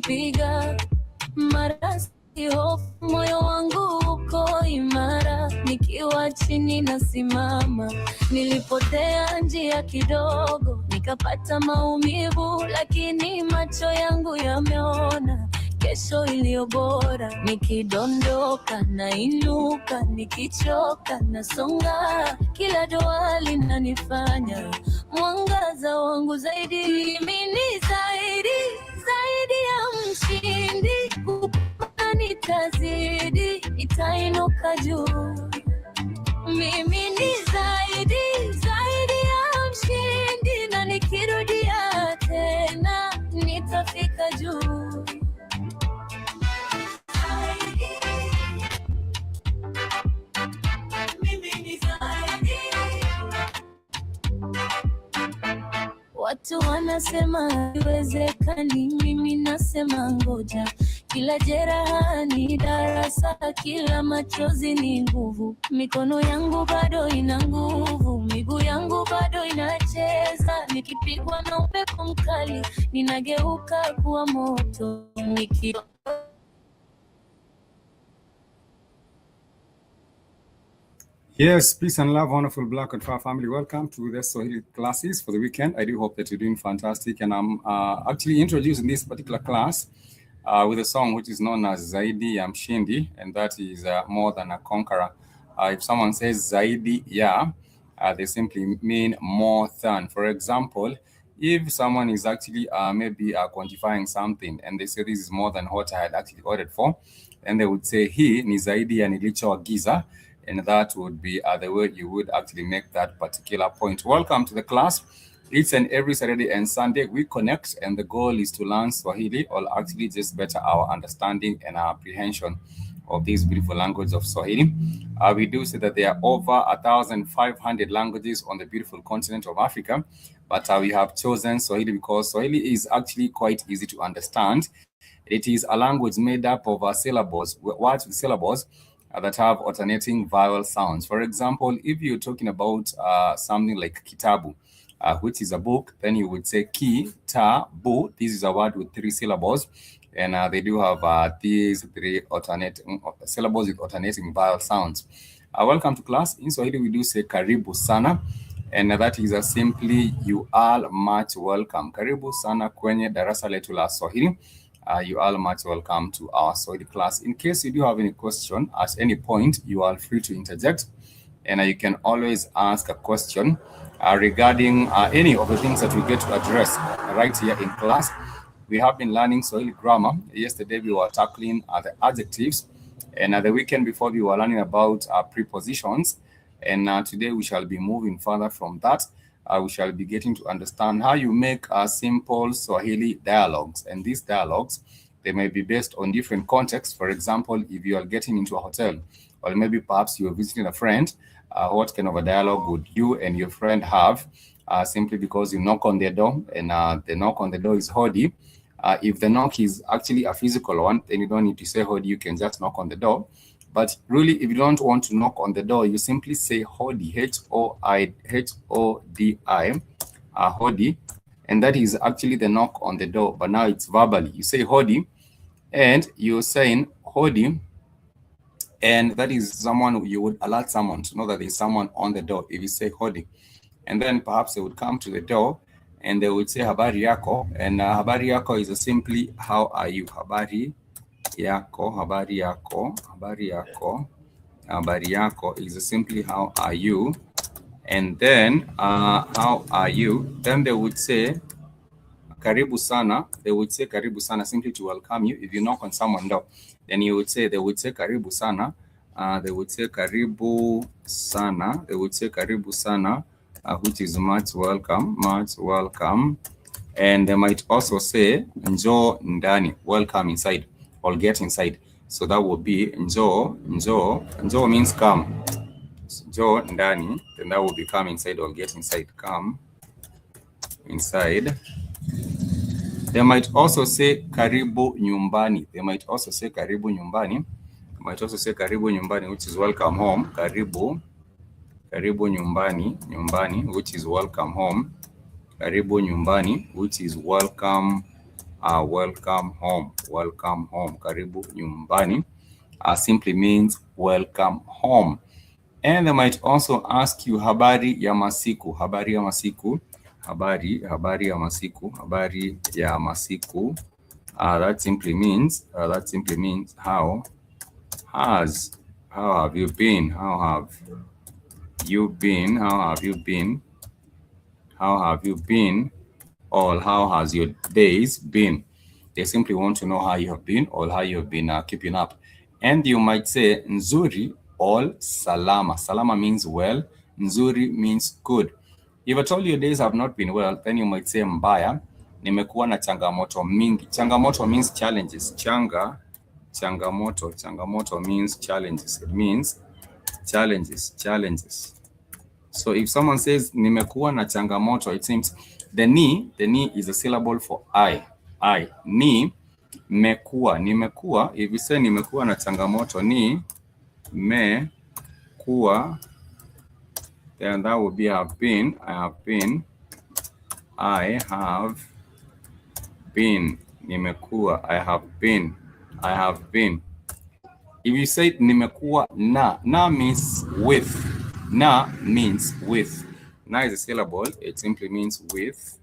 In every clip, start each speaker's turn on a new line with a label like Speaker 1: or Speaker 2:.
Speaker 1: kunipiga. Mara hofu, moyo wangu uko imara, nikiwa chini nasimama. Nilipotea njia kidogo, nikapata maumivu, lakini macho yangu yameona kesho iliyo bora. Nikidondoka nainuka, nikichoka nasonga, kila doa linanifanya mwangaza wangu zaidi. Mimi ni zaidi ya mshindi, nitazidi, nitainuka juu. Mimi ni zaidi ya mshindi, na nikirudia tena nitafika juu. Mimi ni zaidi. Watu wanasema haiwezekani, mimi nasema ngoja. Kila jeraha ni darasa, kila machozi ni nguvu. Mikono yangu bado ina nguvu, miguu yangu bado inacheza. Nikipigwa na upepo mkali, ninageuka kuwa moto.
Speaker 2: Yes, peace and love, wonderful Black and Far family. Welcome to the Swahili classes for the weekend. I do hope that you're doing fantastic. And I'm actually introducing this particular class with a song which is known as Zaidi ya Mshindi, and that is more than a conqueror. If someone says Zaidi ya, they simply mean more than. For example, if someone is actually maybe quantifying something and they say this is more than what I had actually ordered for, then they would say hii ni zaidi ya nilichoagiza. And that would be the way you would actually make that particular point. Welcome to the class. Each and every Saturday and Sunday we connect, and the goal is to learn Swahili, or actually just better our understanding and our apprehension of this beautiful language of Swahili. We do say that there are over 1,500 languages on the beautiful continent of Africa, but we have chosen Swahili because Swahili is actually quite easy to understand. It is a language made up of syllables, words with syllables that have alternating vowel sounds. For example, if you're talking about something like kitabu, which is a book, then you would say ki-ta-bu. This is a word with 3 syllables, and they do have these 3 alternating syllables with alternating vowel sounds. Welcome to class. In Swahili, we do say karibu sana, and that is simply you are much welcome. Karibu sana kwenye darasa letu la Swahili. You are much welcome to our Swahili class. In case you do have any question at any point, you are free to interject, and you can always ask a question regarding any of the things that we get to address right here in class. We have been learning Swahili grammar. Yesterday we were tackling the adjectives, and the weekend before we were learning about prepositions, and today we shall be moving further from that. We shall be getting to understand how you make simple Swahili dialogues. And these dialogues, they may be based on different contexts. For example, if you are getting into a hotel, or maybe perhaps you are visiting a friend, what kind of a dialogue would you and your friend have? Simply because you knock on their door, and the knock on the door is hodi. If the knock is actually a physical one, then you don't need to say hodi, you can just knock on the door. But really, if you don't want to knock on the door, you simply say hodi, H-O-D-I, hodi, and that is actually the knock on the door, but now it's verbally. You say hodi, and you're saying hodi, and that is someone, you would alert someone to know that there's someone on the door if you say hodi. And then perhaps they would come to the door, and they would say habari yako, and habari yako is simply how are you, habari yako, habari yako, habari yako, habari yako is simply how are you. And then how are you, then they would say karibu sana. They would say karibu sana simply to welcome you. If you knock on someone's door, then they would say karibu sana. They would say karibu sana. They would say karibu sana, which is much welcome, much welcome. And they might also say njoo ndani, welcome inside, or get inside. So that would be njoo, njoo. Njoo means come. Njoo ndani, then that would be come inside or get inside. Come inside. They might also say karibu nyumbani. They might also say karibu nyumbani. They might also say karibu nyumbani, which is welcome home. Karibu nyumbani, nyumbani, which is welcome home. Karibu nyumbani, which is welcome welcome home. Welcome home. Karibu nyumbani simply means welcome home. And they might also ask you habari ya masiku. Habari ya masiku. Habari ya masiku. Habari ya masiku. That simply means how have you been? How have you been? How have you been? How have you been? Or how has your days been? They simply want to know how you have been or how you have been keeping up. And you might say nzuri or salama. Salama means well. Nzuri means good. If at all your days have not been well, then you might say mbaya. Nimekuwa na changamoto mingi. Changamoto means challenges. Changamoto means challenges. It means challenges. So if someone says nimekuwa na changamoto, it seems the ni is a syllable for I. Ni nimekuwa. If you say nimekuwa na changamoto ni mekuwa, then that would be I have been. Nimekuwa. I have been. If you say nimekuwa na means with. Na means with. Na is a syllable. It simply means with.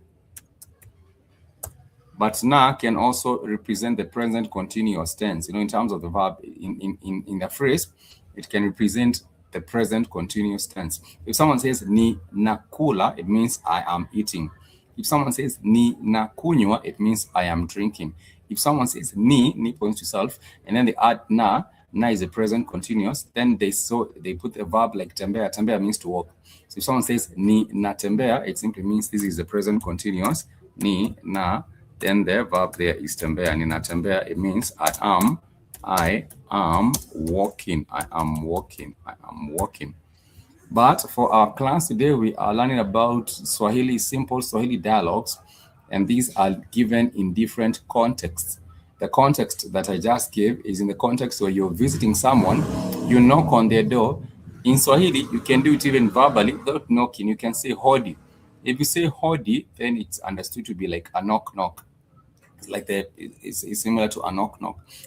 Speaker 2: But na can also represent the present continuous tense. In terms of the verb in the phrase, it can represent the present continuous tense. If someone says ni nakula, it means I am eating. If someone says ni nakunywa, it means I am drinking. If someone says ni points to self, and then they add na is a present continuous, then they put a verb like tembea. Tembea means to walk. So if someone says ni natembea, it simply means this is the present continuous. Ni na, then the verb there is tembea. Ni natembea, it means I am walking. I am walking. But for our class today, we are learning about Swahili, simple Swahili dialogues, and these are given in different contexts. The context that I just gave is in the context where you're visiting someone, you knock on their door. In Swahili, you can do it even verbally without knocking. You can say hodi. If you say hodi, then it's understood to be like a knock. It's similar to a knock.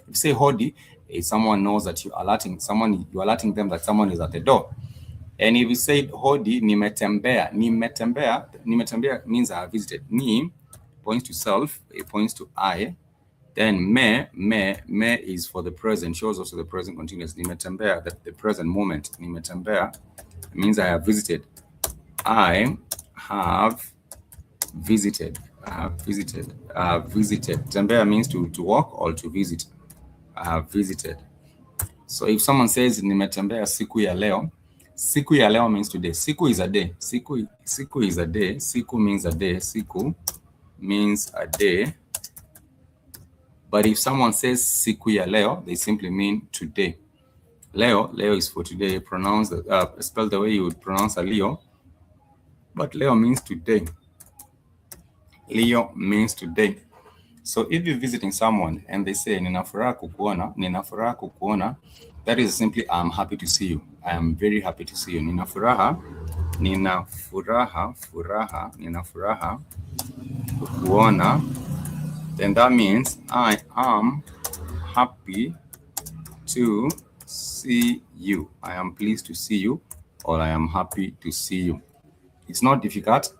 Speaker 2: If you say hodi, someone knows that you're alerting them that someone is at the door. And if you say hodi, nimetembea. Nimetembea means I have visited. Ni points to self, it points to I. Then me is for the present, shows also the present continuous. Nimetembea, the present moment. Nimetembea means I have visited. I have visited. Tembea means to walk or to visit. I have visited. So if someone says nimetembea siku ya leo, siku ya leo means today. Siku is a day. Siku is a day. Siku means a day. Siku means a day. But if someone says siku ya leo, they simply mean today. Leo is for today. Spelled the way you would pronounce a Leo. But Leo means today. Leo means today. So if you're visiting someone and they say ninafuraha kukuona, that is simply I'm happy to see you. I am very happy to see you. Ninafuraha kukuona. Then that means I am happy to see you. I am pleased to see you, or I am happy to see you. It's not difficult.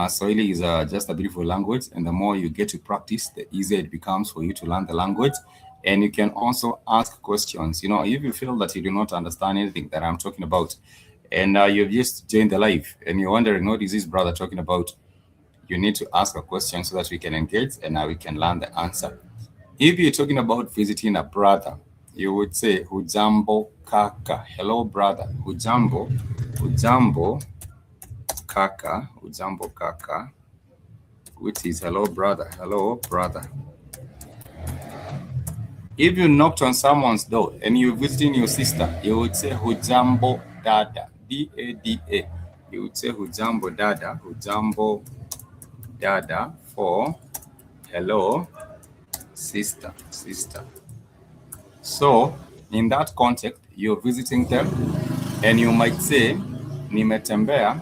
Speaker 2: Swahili is just a beautiful language, and the more you get to practice, the easier it becomes for you to learn the language. And you can also ask questions. If you feel that you do not understand anything that I'm talking about, and you've just joined the live, and you're wondering what is this brother talking about, you need to ask a question so that we can engage and we can learn the answer. If you're talking about visiting a brother, you would say hujambo kaka. Hello brother. Hujambo kaka, which is hello brother. If you knocked on someone's door and you're visiting your sister, you would say hujambo dada, D-A-D-A. You would say hujambo dada for hello sister. So in that context, you're visiting them and you might say nimetembea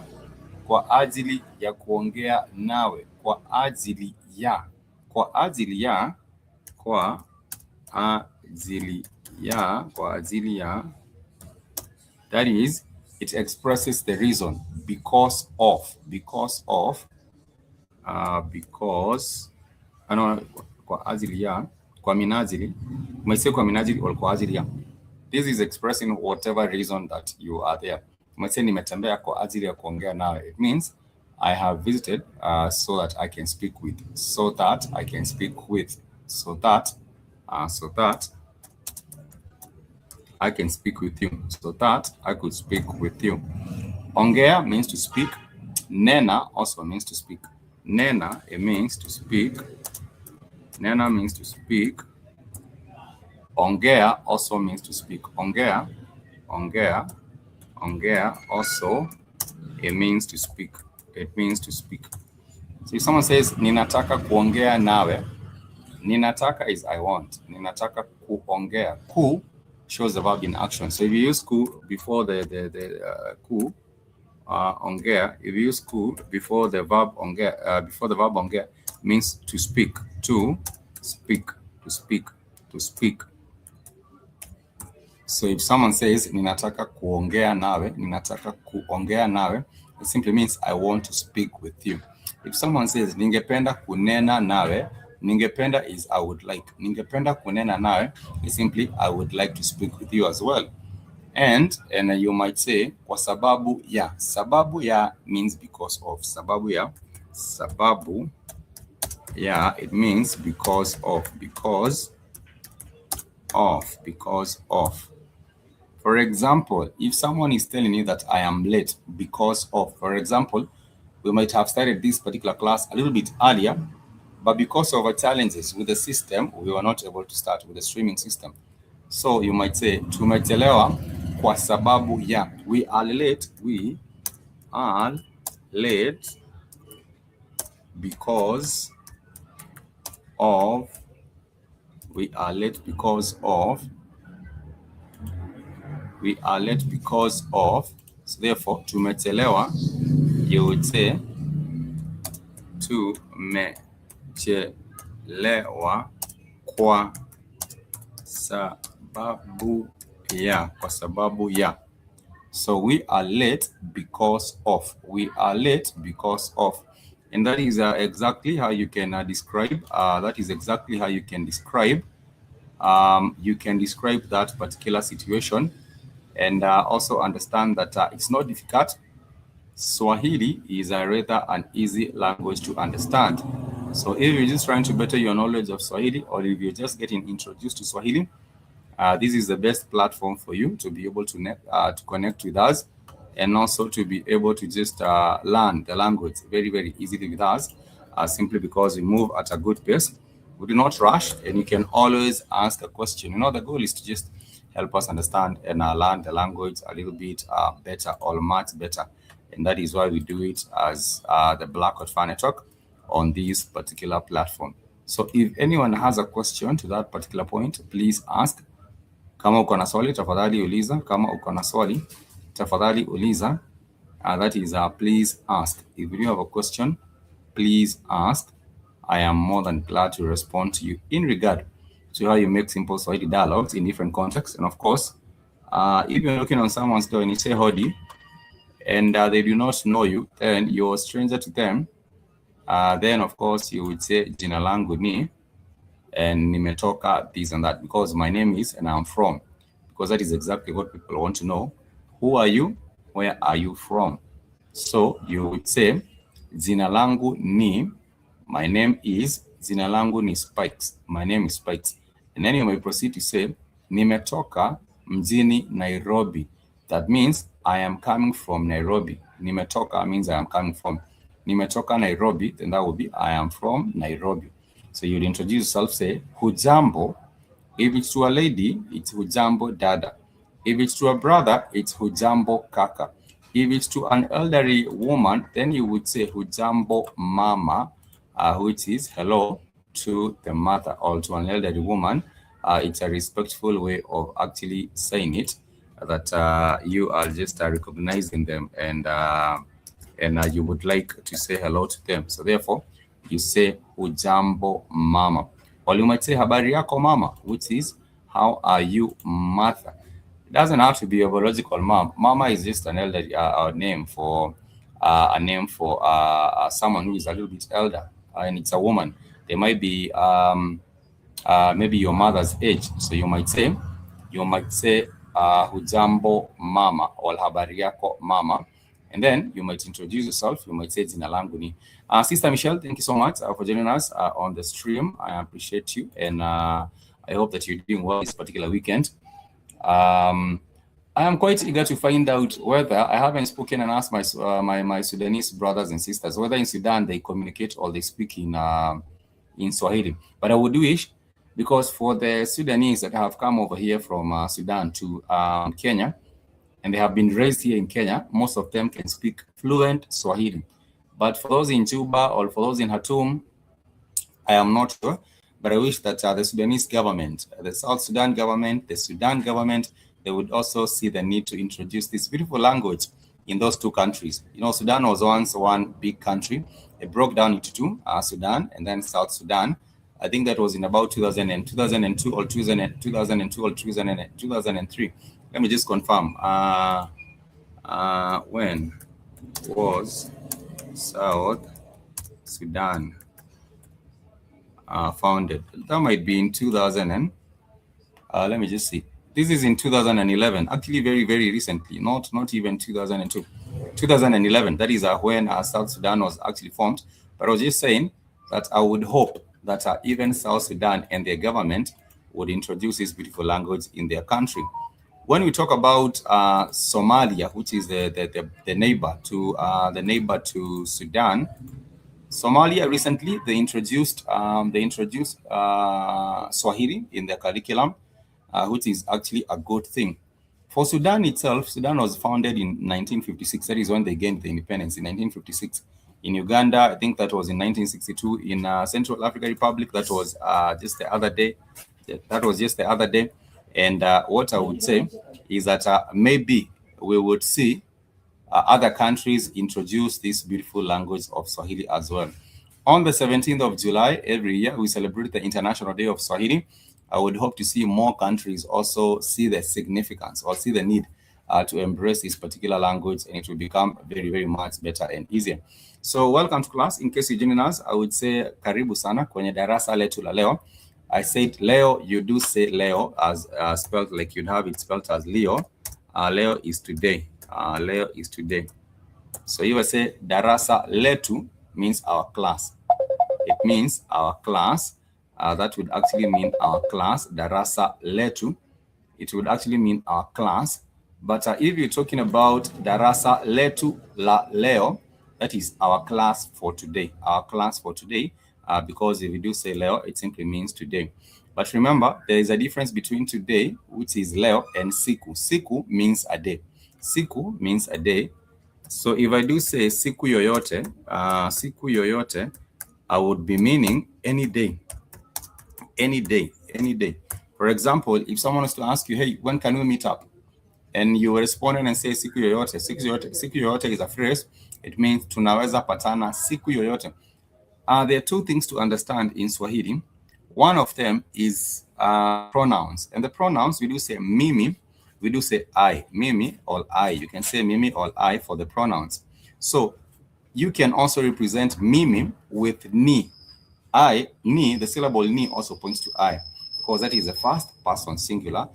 Speaker 2: kwa ajili ya kuongea nawe. Kwa kwa ajili ya, that is, it expresses the reason, because of, kwa ajili ya, kwa minajili, umesema kwa minajili or kwa ajili ya. This is expressing whatever reason that you are there. Umesema nimetembea kwa ajili ya kuongea nawe. It means I have visited so that I can speak with, so that I can speak with, so that I can speak with you, so that I could speak with you. Ongea means to speak. Nena also means to speak. Nena, it means to speak. Nena means to speak. Ongea also means to speak. Ongea also, it means to speak. It means to speak. So if someone says, ninataka kuongea nawe, ninataka is I want. Ninataka kuongea. Ku shows the verb in action. So if you use ku before the ku, ongea, if you use ku before the verb ongea, means to speak, to speak. So if someone says ninataka kuongea nawe, it simply means I want to speak with you. If someone says ningependa kunena nawe, ningependa is I would like. Ningependa kunena nawe is simply I would like to speak with you as well. And you might say kwa sababu ya. Sababu ya means because of. Sababu ya, it means because of. For example, if someone is telling you that I am late because of, for example, we might have started this particular class a little bit earlier, but because of our challenges with the system, we were not able to start with the streaming system. So you might say, tumechelewa kwa sababu ya. We are late because of. We are late because of. So therefore, tumechelewa, you would say tumechelewa kwa sababu ya. So we are late because of. And that is exactly how you can describe. You can describe that particular situation, and also understand that it's not difficult. Swahili is rather an easy language to understand. So if you're just trying to better your knowledge of Swahili, or if you're just getting introduced to Swahili, this is the best platform for you to be able to connect with us, and also to be able to just learn the language very, very easily with us, simply because we move at a good pace. We do not rush, and you can always ask a question. The goal is to just help us understand and learn the language a little bit better, or much better. And that is why we do it as the Black Hot Fan Network on this particular platform. So if anyone has a question to that particular point, please ask. Kama uko na swali, tafadhali uliza. Kama uko na swali, tafadhali uliza. That is, please ask. If you have a question, please ask. I am more than glad to respond to you in regard to how you make simple Swahili dialogues in different contexts. And of course, if you're knocking on someone's door and you say hodi, and they do not know you, then you're a stranger to them, then of course you would say jina langu ni, and nimetoka this and that, because my name is and I'm from, because that is exactly what people want to know. Who are you? Where are you from? So you would say jina langu ni, my name is, jina langu ni Spikes, my name is Spikes. And then you may proceed to say nimetoka mjini Nairobi. That means I am coming from Nairobi. Nimetoka means I am coming from. Nimetoka Nairobi, then that would be I am from Nairobi. So you'd introduce yourself, say hujambo. If it's to a lady, it's hujambo dada. If it's to a brother, it's hujambo kaka. If it's to an elderly woman, then you would say hujambo mama, which is hello to the mother, or to an elderly woman. It's a respectful way of actually saying it, that you are just recognizing them, and you would like to say hello to them. So therefore, you say hujambo mama. Or you might say habari yako mama, which is how are you Martha. It doesn't have to be a biological mom. Mama is just an elder name for someone who is a little bit elder, and it's a woman. They might be maybe your mother's age. So you might say hujambo mama or habari yako mama, and then you might introduce yourself. You might say jina langu ni Sister Michelle. Thank you so much for joining us on the stream. I appreciate you, and I hope that you're doing well this particular weekend. I am quite eager to find out whether I haven't spoken and asked my Sudanese brothers and sisters whether in Sudan they communicate or they speak in Swahili. But I would wish, because for the Sudanese that have come over here from Sudan to Kenya, and they have been raised here in Kenya, most of them can speak fluent Swahili. But for those in Juba or for those in Khartoum, I am not sure. But I wish that the Sudanese government, the South Sudan government, the Sudan government, they would also see the need to introduce this beautiful language in those two countries. You know, Sudan was once one big country. It broke down into two, Sudan and then South Sudan. I think that was in about 2002 or 2003. Let me just confirm. When was South Sudan founded? That might be in 2000 and let me just see. This is in 2011, actually very, very recently, not even 2002. 2011, that is when South Sudan was actually formed. But I was just saying that I would hope that even South Sudan and their government would introduce this beautiful language in their country. When we talk about Somalia, which is the neighbor to Sudan, Somalia recently they introduced Swahili in their curriculum, which is actually a good thing. For Sudan itself, Sudan was founded in 1956. That is when they gained the independence in 1956. In Uganda, I think that was in 1962. In Central African Republic, that was just the other day. And what I would say is that maybe we would see other countries introduce this beautiful language of Swahili as well. On the 17th of July, every year, we celebrate the International Day of Swahili. I would hope to see more countries also see the significance or see the need to embrace this particular language, and it will become very, very much better and easier. So welcome to class. In case you're joining us, I would say karibu sana kwenye darasa letu la leo. I said Leo, you do say Leo as spelled like you'd have it spelled as Leo. Leo is today. Leo is today. So you will say darasa letu means our class. It means our class. That would actually mean our class. Darasa letu. It would actually mean our class. But if you're talking about darasa letu la leo, that is our class for today. Our class for today. Because if you do say Leo, it simply means today. But remember, there is a difference between today, which is Leo, and siku. Siku means a day. Siku means a day. So if I do say siku yoyote, I would be meaning any day. Any day, any day. For example, if someone was to ask you, hey, when can we meet up? And you respond and say siku yoyote. Siku yoyote is a phrase. It means tunaweza patana siku yoyote. There are two things to understand in Swahili. One of them is pronouns. And the pronouns, we do say mimi, we do say I. Mimi or I. You can say mimi or I for the pronouns. So you can also represent mimi with ni. I, ni, the syllable ni also points to I, because that is the first person singular,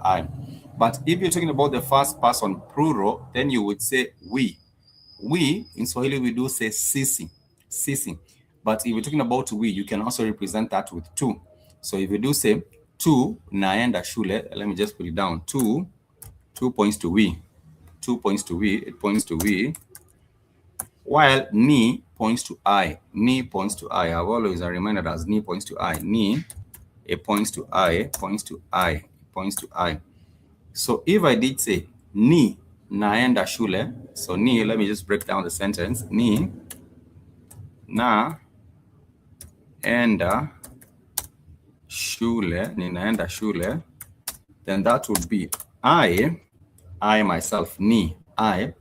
Speaker 2: I. But if you're talking about the first person plural, then you would say we. We, in Swahili, we do say sisi. But if you're talking about we, you can also represent that with two. So if you do say tu naenda shule, let me just put it down. Two points to we. 2 points to we. It points to we. While ni points to I. Ni points to I. I've always reminded as ni points to I. Ni, it points to I, points to I, points to I. So if I did say ni naenda shule, so ni, let me just break down the sentence. Ni na enda shule, ninaenda shule, then that would be I myself, ni, I,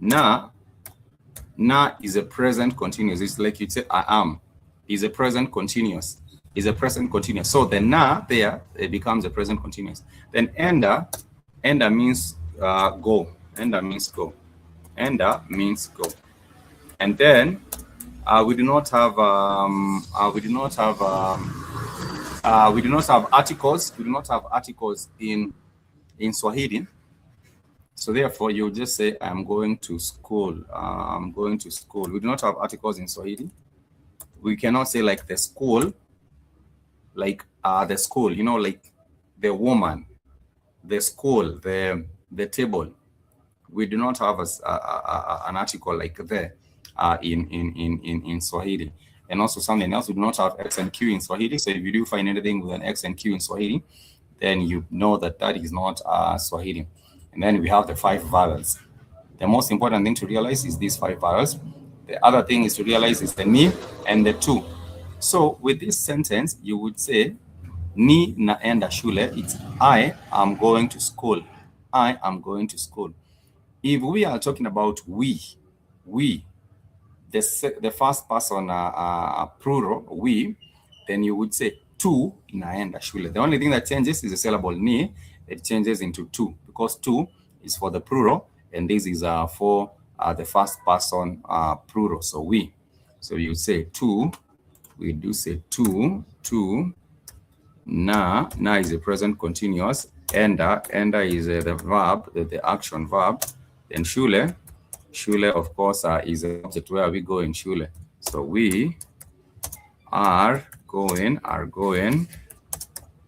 Speaker 2: na Na is a present continuous. It's like you'd say I am. Is a present continuous. Is a present continuous. So the na there, it becomes a present continuous. Then enda means go. Enda means go. Enda means go. And then we do not have articles. We do not have articles in Swahili. So therefore, you just say, I'm going to school. I'm going to school. We do not have articles in Swahili. We cannot say like the school, like the school, you know, like the woman, the school, the table. We do not have an article like there in Swahili. And also something else, we do not have X and Q in Swahili. So if you do find anything with an X and Q in Swahili, then you know that that is not Swahili. And then we have the 5 vowels. The most important thing to realize is these 5 vowels. The other thing is to realize is the ni and the tu. So with this sentence, you would say, ni naenda shule. It's I am going to school. I am going to school. If we are talking about we, the first person plural, we, then you would say tu naenda shule. The only thing that changes is the syllable ni. It changes into tu, because tu is for the plural, and this is for the first person plural. So we. So you say tu. We do say tu. Na is a present continuous. Enda is the verb, the action verb. Then shule of course is the object where we go in shule. So we are going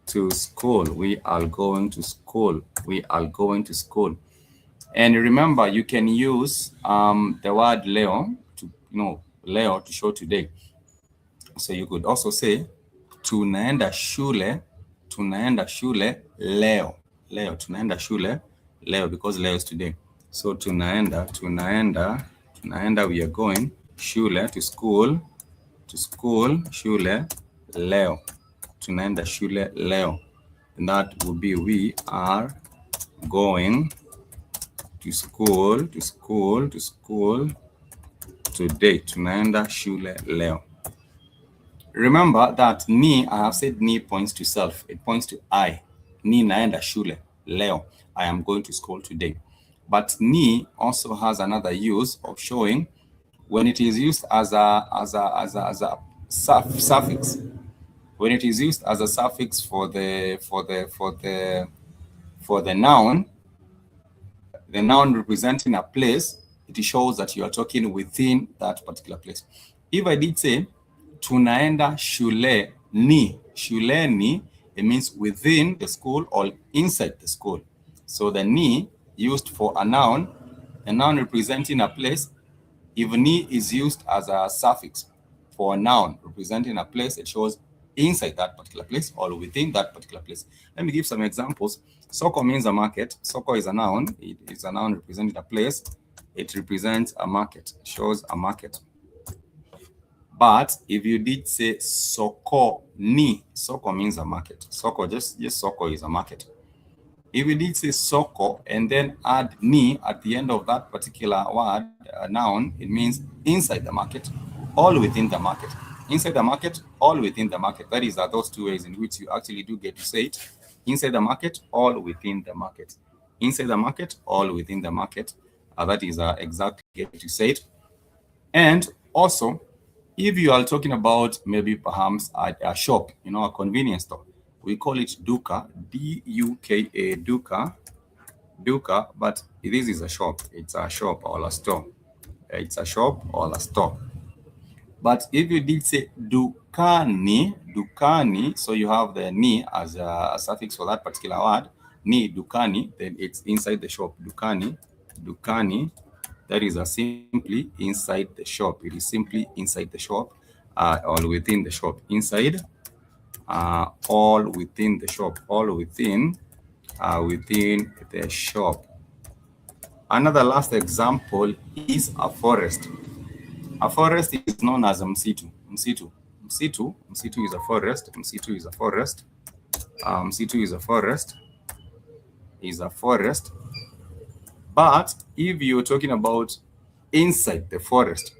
Speaker 2: to school. We are going to school. We are going to school. And remember, you can use the word leo to, leo to show today. So you could also say tunaenda shule leo. Tunaenda shule leo, because leo is today. So tunaenda, we are going. Shule, to school, shule leo. Tunaenda shule leo. And that would be we are going to school today. Tunaenda shule leo. Remember that ni, I have said ni points to self. It points to I. Ni naenda shule leo. I am going to school today. But ni also has another use of showing when it is used as a suffix. When it is used as a suffix for the noun, the noun representing a place, it shows that you are talking within that particular place. If I did say tunaenda shule ni, it means within the school or inside the school. So the ni used for a noun representing a place, if ni is used as a suffix for a noun representing a place, it shows inside that particular place or within that particular place. Let me give some examples. Soko means a market. Soko is a noun. It is a noun representing a place. It represents a market. It shows a market. But if you did say soko ni, soko means a market. Soko, just soko is a market. If you did say soko and then add ni at the end of that particular word, noun, it means inside the market, all within the market. Inside the market, all within the market. That is those 2 ways in which you actually do get to say it. Inside the market, all within the market. Inside the market, all within the market. That is exactly get to say it. And also, if you are talking about maybe perhaps a shop, a convenience store, we call it duka, D-U-K-A, duka, but this is a shop. It's a shop or a store. It's a shop or a store. But if you did say dukani, so you have the ni as a suffix for that particular word, ni, dukani, then it's inside the shop. Dukani, that is simply inside the shop. It is simply inside the shop, or within the shop. Inside, all within the shop. All within the shop. Another last example is a forest. A forest is known as a msitu. Msitu is a forest. Msitu is a forest. Msitu is a forest. Is a forest. But if you're talking about inside the forest,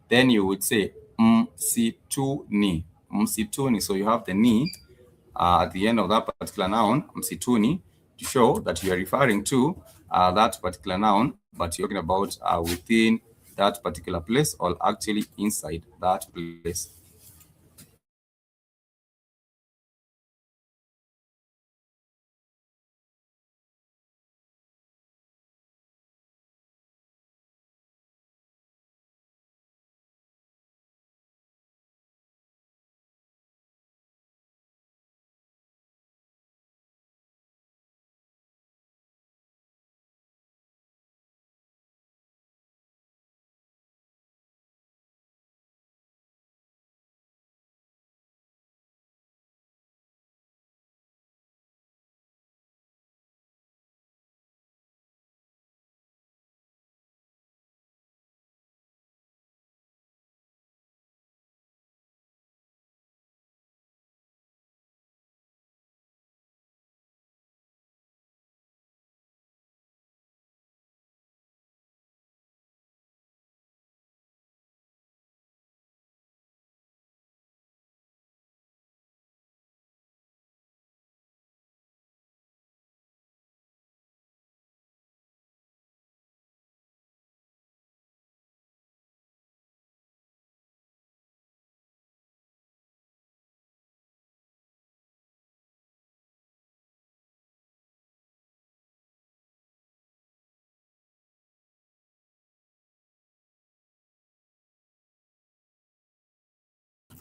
Speaker 2: then you would say msituni. Msituni. So you have the ni at the end of that particular noun, msituni, to show that you are referring to that particular noun, but you're talking about within that particular place or actually inside that place.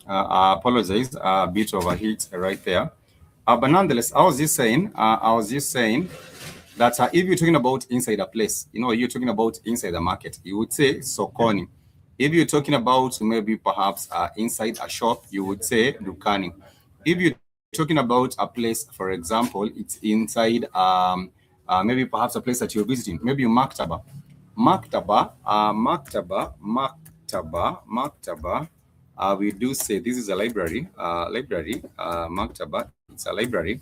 Speaker 2: I apologize, a bit of a hit right there. But nonetheless, I was just saying that if you're talking about inside a place, you're talking about inside the market, you would say sokoni. If you're talking about maybe perhaps inside a shop, you would say dukani. If you're talking about a place, for example, it's inside maybe perhaps a place that you're visiting, maybe maktaba. Maktaba. We do say this is a library. Maktaba, it's a library.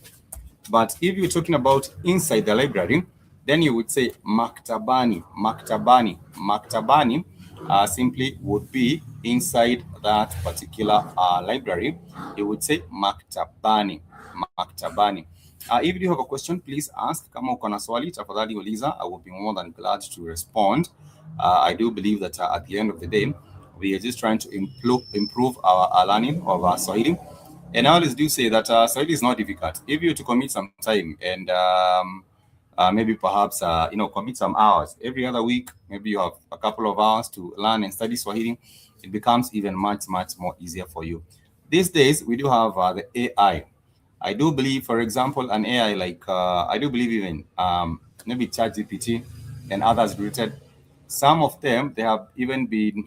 Speaker 2: But if you're talking about inside the library, then you would say maktabani. Maktabani simply would be inside that particular library. You would say maktabani. If you have a question, please ask. Kama uko na swali, tafadhali uliza. I will be more than glad to respond. I do believe that at the end of the day, we are just trying to improve our learning of our Swahili. And I always do say that Swahili is not difficult. If you to commit some time and maybe perhaps commit some hours every other week, maybe you have a couple of hours to learn and study Swahili, it becomes even much more easier for you. These days we do have the AI. I do believe, for example, an AI like I do believe even maybe ChatGPT and others related. Some of them, they have even been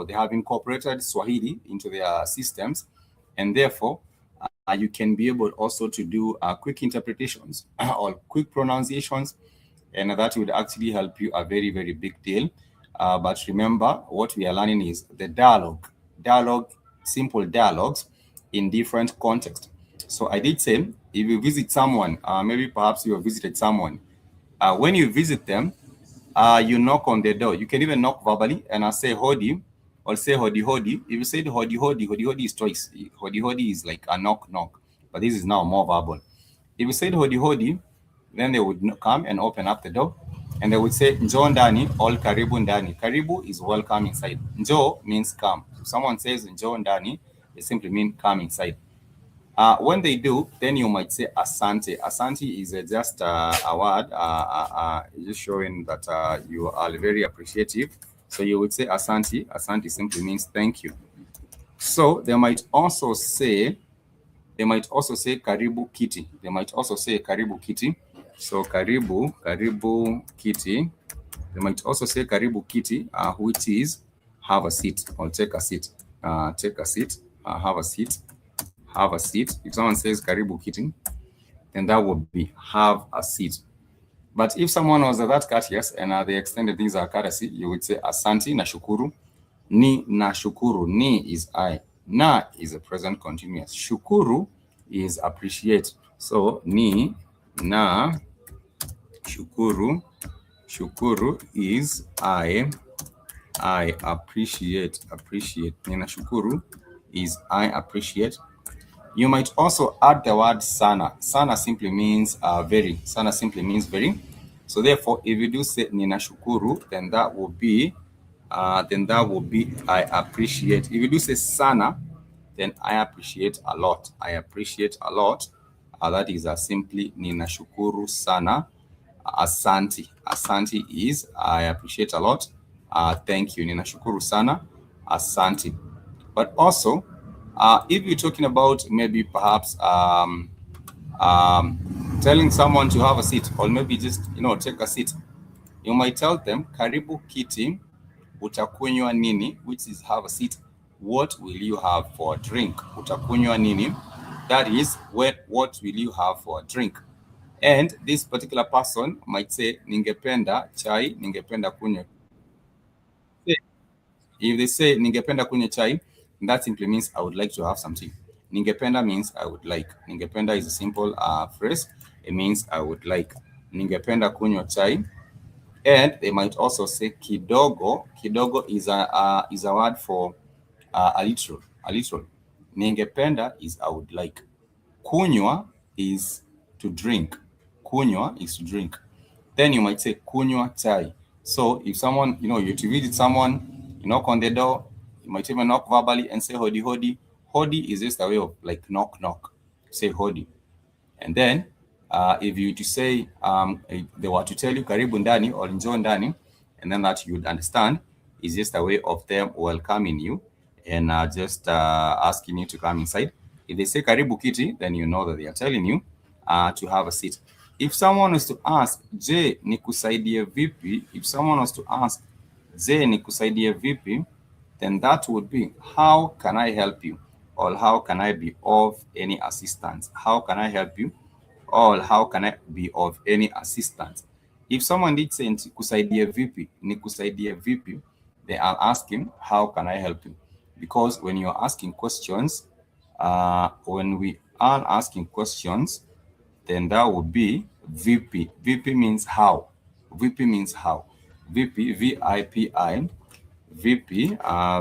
Speaker 2: they have incorporated Swahili into their systems, and therefore you can be able also to do quick interpretations or quick pronunciations, and that would actually help you a very big deal. But remember, what we are learning is the dialogue, simple dialogues in different contexts. So I did say, if you visit someone, maybe perhaps you have visited someone, when you visit them, you knock on the door. You can even knock verbally and I say hodi or say hodi hodi. If you say hodi is twice. Hodi is like a knock, but this is now more verbal. If you said hodi, then they would come and open up the door and they would say njoo ndani or karibu ndani. Karibu is welcome inside. Njoo means come. If someone says njoo ndani, it simply means come inside. When they do, then you might say asante. Asante is just a word, just showing that you are very appreciative. So you would say asante. Asante simply means thank you. So they might also say karibu kiti. They might also say karibu kiti. So karibu kiti. They might also say karibu kiti, which is have a seat or take a seat. Take a seat, have a seat. Have a seat. If someone says karibu kiti, then that would be have a seat. But if someone was that courteous and they extended these courtesy, you would say asante na shukuru. Ni na shukuru. Ni is I. Na is a present continuous. Shukuru is appreciate. So ni na shukuru. Shukuru is I I appreciate. Ninashukuru is I appreciate. You might also add the word sana. Sana simply means very. Sana simply means very. So therefore, if you do say ninashukuru, then that will be I appreciate. If you do say sana, then I appreciate a lot. I appreciate a lot. That is simply ninashukuru sana. Asante. Asante is I appreciate a lot. Thank you. Ninashukuru sana. Asante. But also, if you're talking about maybe perhaps telling someone to have a seat, or maybe just take a seat, you might tell them karibu kiti, utakunywa nini, which is have a seat. What will you have for a drink? Utakunywa nini? That is what will you have for a drink? And this particular person might say ningependa chai, ningependa kunywa. If they say ningependa kunywa chai, that simply means I would like to have some tea. Ningependa means I would like. Ningependa is a simple phrase. It means I would like. Ningependa kunywa chai. And they might also say kidogo. Kidogo is a word for a little. A little. Ningependa is I would like. Kunywa is to drink. Kunywa is to drink. Then you might say kunywa chai. So if someone, you to visit someone, you knock on the door, you might even knock verbally and say hodi hodi. Hodi is just a way of like knock knock. Say hodi. And then if you to say if they were to tell you karibu ndani or njoo ndani, and then that you'd understand is just a way of them welcoming you and just asking you to come inside. If they say karibu kiti, then you know that they are telling you to have a seat. If someone was to ask, je, nikusaidie vipi? If someone was to ask, je, nikusaidie vipi? Then that would be, how can I help you? Or how can I be of any assistance? How can I help you? Or how can I be of any assistance? If someone did say nikusaidie vipi, nikusaidie vipi, they are asking, how can I help you? Because when you're asking questions, when we are asking questions, then that would be VP. VP means how. VP means how. VP, V-I-P-I. VP,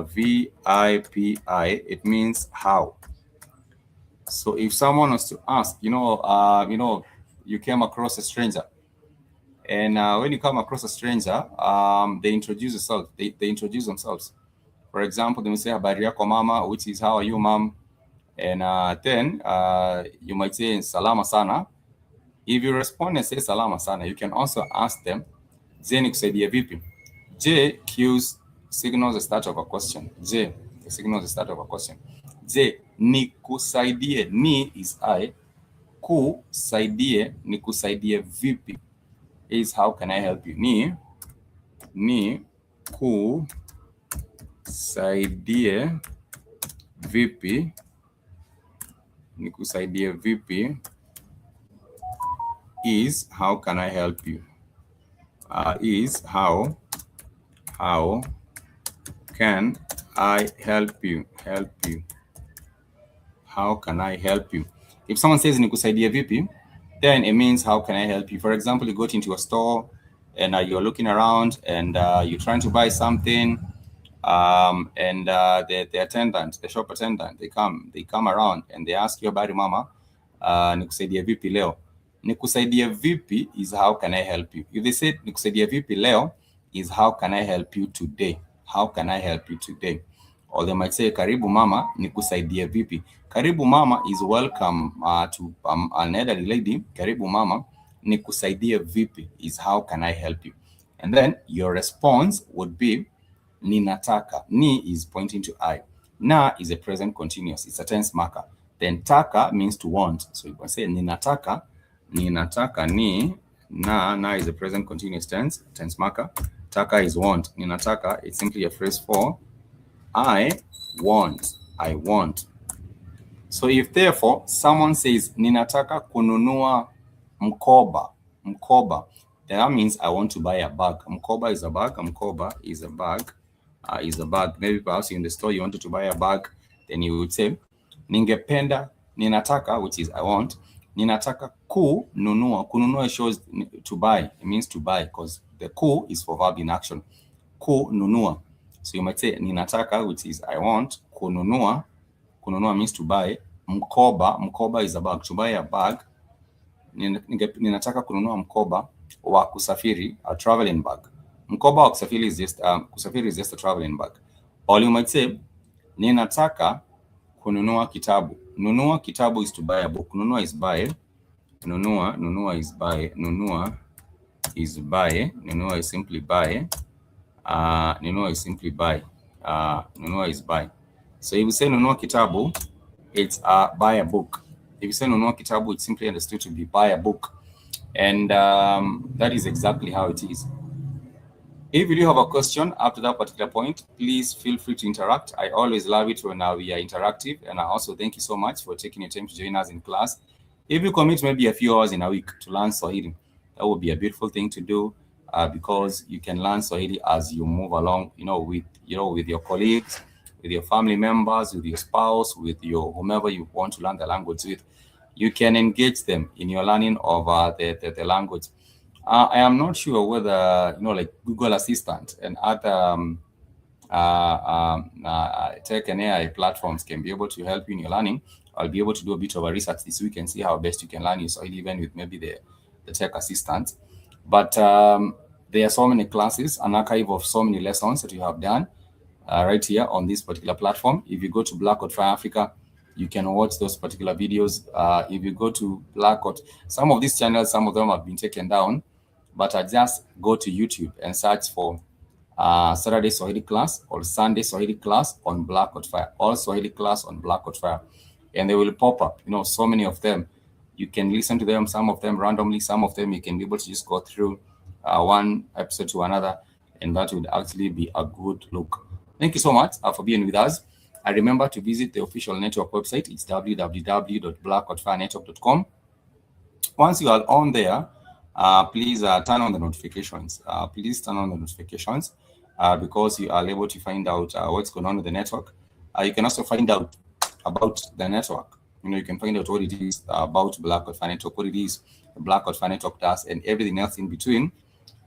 Speaker 2: V-I-P-I. It means how. So if someone was to ask, you came across a stranger, and when you come across a stranger, they introduce themselves. They introduce themselves. For example, they may say habari yako mama, which is how are you, mom, and then you might say salama sana. If you respond and say salama sana, you can also ask them, je nikusaidie vipi? Je signals the start of a question. Je signals the start of a question. Je nikusaidie, ni is I, kusaidie, nikusaidie vipi is how can I help you. Ni kusaidie vipi, nikusaidie vipi is how can I help you. Is how can I help you? How can I help you? If someone says nikusaidie vipi, then it means how can I help you? For example, you go into a store and you're looking around and you're trying to buy something, and the attendant, the shop attendant, they come around and they ask you about mama, nikusaidie vipi leo. Nikusaidie vipi is how can I help you. If they say nikusaidie vipi leo is how can I help you today. How can I help you today? Or they might say karibu mama, nikusaidie vipi. Karibu mama is welcome to an elderly lady. Karibu mama, nikusaidie vipi is how can I help you. And then your response would be ninataka. Ni is pointing to I. Na is a present continuous. It's a tense marker. Then taka means to want. So you can say ninataka ni. Na is a present continuous tense marker. Taka is want. Ninataka, it's simply a phrase for I want. So if therefore someone says ninataka kununua mkoba, then that means I want to buy a bag. Mkoba is a bag. Mkoba is a bag. Maybe perhaps in the store you wanted to buy a bag, then you would say ningependa, ninataka, which is I want. Ninataka kununua. Kununua shows to buy. It means to buy because the ku is for verb in action. Kununua. So you might say ninataka, which is I want. Kununua, kununua means to buy. Mkoba, mkoba is a bag. To buy a bag. Ninataka kununua mkoba wa kusafiri, a traveling bag. Mkoba wa kusafiri is just a traveling bag. Or you might say ninataka kununua kitabu. Nunua kitabu is to buy a book. Nunua is buy. Nunua is buy. Nunua is buy. Nunua is simply buy. Nunua is simply buy. Nunua is buy. So if you say nunua kitabu, it's buy a book. If you say nunua kitabu, it's simply understood to be buy a book. And that is exactly how it is. If you do have a question up to that particular point, please feel free to interact. I always love it when we are interactive. And I also thank you so much for taking your time to join us in class. If you commit maybe a few hours in a week to learn Swahili, that would be a beautiful thing to do, because you can learn Swahili as you move along, with your colleagues, with your family members, with your spouse, with your whomever you want to learn the language with. You can engage them in your learning of the language. I am not sure whether, like Google Assistant and other tech and AI platforms can be able to help you in your learning. I'll be able to do a bit of a research this week and see how best you can learn your Swahili, even with maybe the tech assistant. But there are so many classes, an archive of so many lessons that you have done right here on this particular platform. If you go to Blackboard for Africa, you can watch those particular videos. If you go to Blackboard, some of these channels, some of them have been taken down, but I just go to YouTube and search for Saturday Swahili class or Sunday Swahili class on Blackboard Fire, or Swahili class on Blackboard Fire, and they will pop up. So many of them. You can listen to them, some of them randomly, some of them you can be able to just go through one episode to another, and that would actually be a good look. Thank you so much for being with us. I remember to visit the official network website. It's www.blackcodfirenetwork.com. Once you are on there, please turn on the notifications. Please turn on the notifications because you are able to find out what's going on with the network. You can also find out about the network. You can find out what it is about Blackboard Fire Network, what it is Blackboard Fire Network does, and everything else in between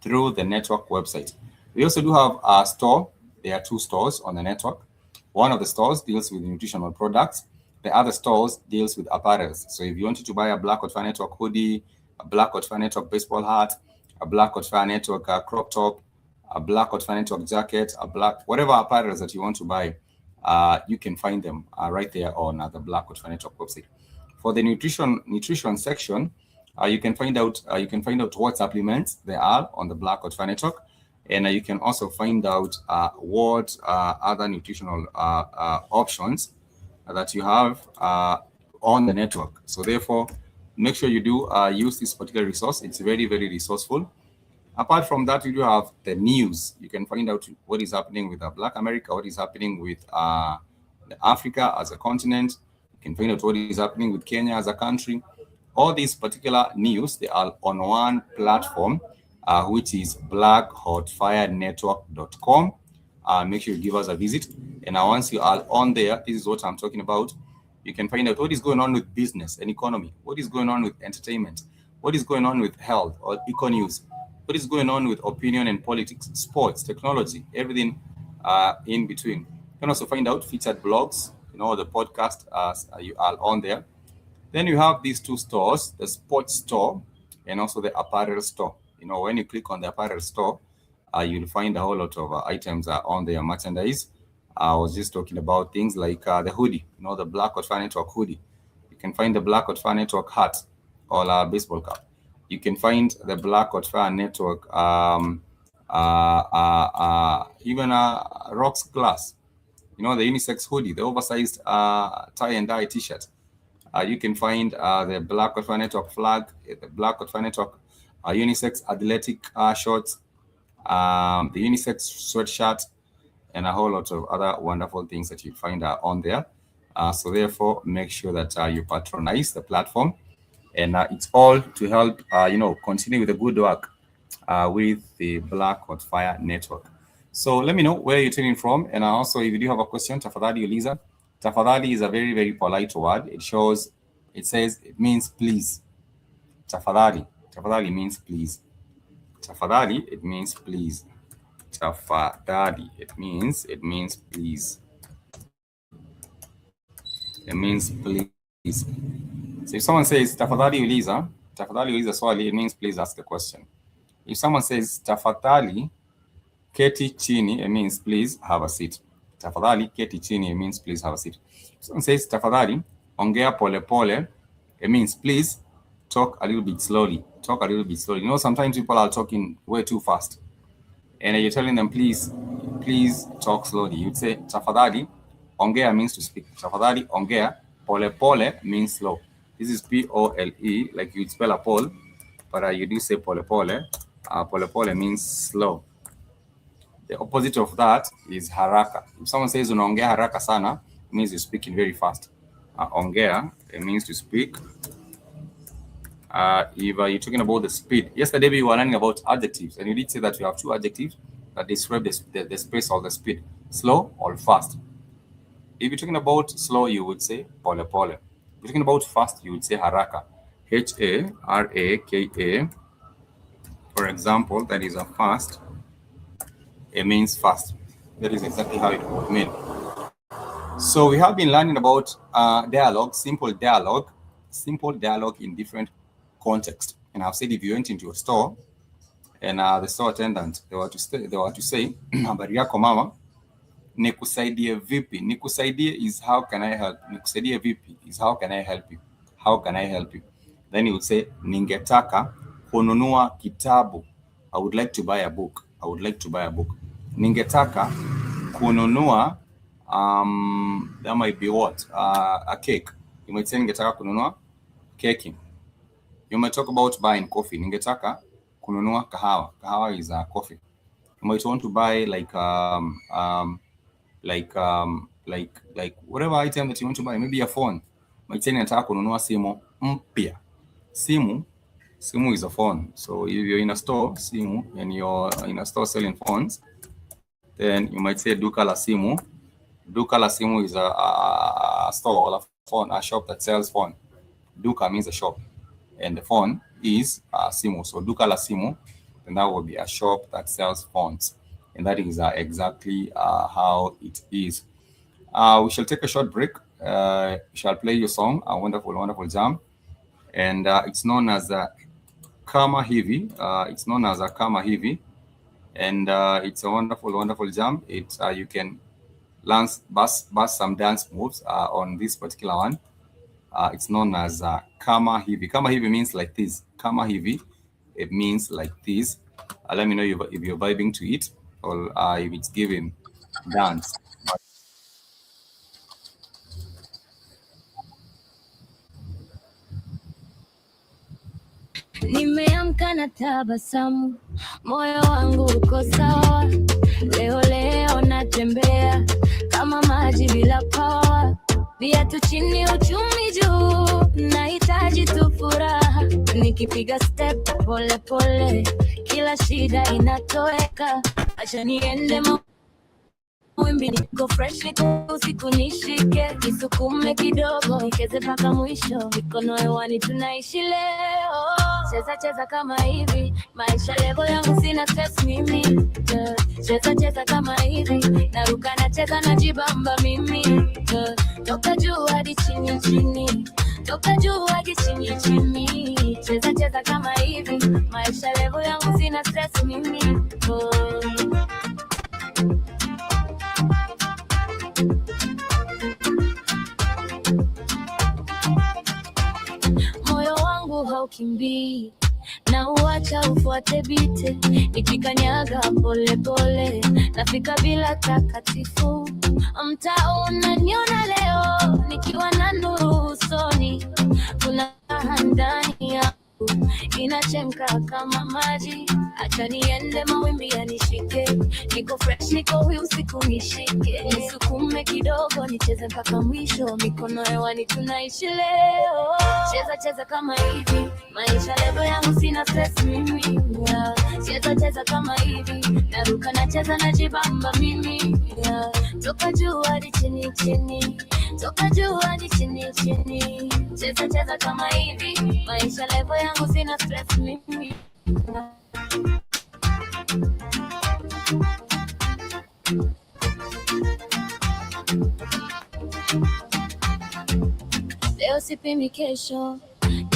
Speaker 2: through the network website. We also do have a store. There are two stores on the network. One of the stores deals with nutritional products. The other stores deals with apparels. So if you wanted to buy a Blackboard Fire Network hoodie, a Blackboard Fire Network baseball hat, a Blackboard Fire Network crop top, a Blackboard Fire Network jacket, whatever apparels that you want to buy, you can find them right there on the Blackboard Fire Network website. For the nutrition section, you can find out what supplements there are on the Blackboard Fire Network, and you can also find out what other nutritional options that you have on the network. So therefore, make sure you do use this particular resource. It's very, very resourceful. Apart from that, you do have the news. You can find out what is happening with Black America, what is happening with Africa as a continent. You can find out what is happening with Kenya as a country. All these particular news, they are on one platform, which is blackhotfirenetwork.com. Make sure you give us a visit. And once you are on there, this is what I'm talking about. You can find out what is going on with business and economy, what is going on with entertainment, what is going on with health or eco-news, what is going on with opinion and politics, sports, technology, everything in between. You can also find out featured blogs, the podcast you are on there. Then you have these two stores, the sports store and also the apparel store. When you click on the apparel store, you'll find a whole lot of items on their merchandise. I was just talking about things like the hoodie, the Blackboard Fire Network hoodie. You can find the Blackboard Fire Network hat or a baseball cap. You can find the Blackboard Fire Network even a rocks glass, the unisex hoodie, the oversized tie and dye t-shirt. You can find the Blackboard Fire Network flag, the Blackboard Fire Network unisex athletic shorts, the unisex sweatshirt, and a whole lot of other wonderful things that you find on there. So therefore, make sure that you patronize the platform, and it's all to help continue with the good work with the Blackboard Fire Network. So let me know where you're tuning from, and also if you do have a question, tafadhali uliza. Tafadhali is a very, very polite word. It means please. Tafadhali means please. Tafadhali, it means please. tafadhali. It means please. It means please. So if someone says tafadhali uliza swali, it means please ask the question. If someone says tafadhali keti chini, it means please have a seat. Tafadhali keti chini, it means please have a seat. If someone says tafadhali ongea pole pole, it means please talk a little bit slowly. Talk a little bit slowly. You know, sometimes people are talking way too fast, and you're telling them please talk slowly. You'd say tafadhali ongea means to speak. Tafadhali ongea. Pole pole means slow. This is P-O-L-E, like you'd spell a pole, but you do say pole pole. Pole pole means slow. The opposite of that is haraka. If someone says unaongea haraka sana, it means you're speaking very fast. Ongea, it means to speak. If you're talking about the speed, yesterday we were learning about adjectives, and you did say that you have two adjectives that describe the space or the speed, slow or fast. If you're talking about slow, you would say pole pole. If you're talking about fast, you would say haraka. H-A-R-A-K-A. For example, that is a fast. It means fast. That is exactly how it would mean. So we have been learning about dialogue, simple dialogue in different contexts. And I've said if you went into a store and the store attendant, they were to say, habari yako mama, nikusaidie vipi. Nikusaidie is how can I help. Nikusaidie vipi is how can I help you. How can I help you? Then you would say, ningetaka kununua kitabu. I would like to buy a book. I would like to buy a book. Ningetaka kununua, that might be what? A cake. You might say ningetaka kununua keki. You might talk about buying coffee. Ningetaka kununua kahawa. Kahawa is a coffee. You might want to buy like whatever item that you want to buy, maybe a phone. You might say ningetaka kununua simu mpya. Simu is a phone. So if you're in a store, simu, and you're in a store selling phones, then you might say duka la simu. Duka la simu is a store or a phone, a shop that sells phone. Duka means a shop, and the phone is simu. So duka la simu, then that will be a shop that sells phones, and that is exactly how it is. We shall take a short break. We shall play your song, a wonderful jam, and it's known as Kama Hivi. It's known as a Kama Hivi, and it's a wonderful jam. You can bust some dance moves on this particular one. It's known as Kama Hivi. Kama Hivi means like this. Kama Hivi, it means like this. Let me know if you're vibing to it or if it's giving dance.
Speaker 1: Nimeamka na tabasamu, moyo wangu uko sawa. Leo natembea kama maji bila pawa. Viatu chini, uchumi juu, nahitaji tu furaha. Nikipiga step pole pole, kila shida inatoweka. Acha niende wimbi, niko fresh, niko usiku nishike. Nisukume kidogo, nikeze mpaka mwisho. Mikono hewani, tunaishi leo. Cheza kama hivi, maisha level yangu sina stress mimi. Cheza kama hivi, naruka nacheza najibamba mimi. Toka juu hadi chini, toka juu hadi chini. Cheza kama hivi, maisha level yangu sina stress mimi. Moyo wangu haukimbii, na uacha ufuate bite. Nikikanyaga pole pole, nafika bila takatifu. Mtaa unaniona leo, nikiwa na nuru usoni. Kuna ndani yangu inachemka kama maji. Acha niende mawimbi yanishike. Niko fresh, niko huyu usiku nishike. Nisukume kidogo, nicheze mpaka mwisho. Mikono hewani, tunaishi leo. Cheza kama hivi, maisha level yangu sina stress mimi. Cheza kama hivi, naruka nacheza najibamba mimi. Toka juu hadi chini, toka juu hadi chini. Cheza kama hivi, maisha level yangu sina stress mimi. leo sipimi kesho,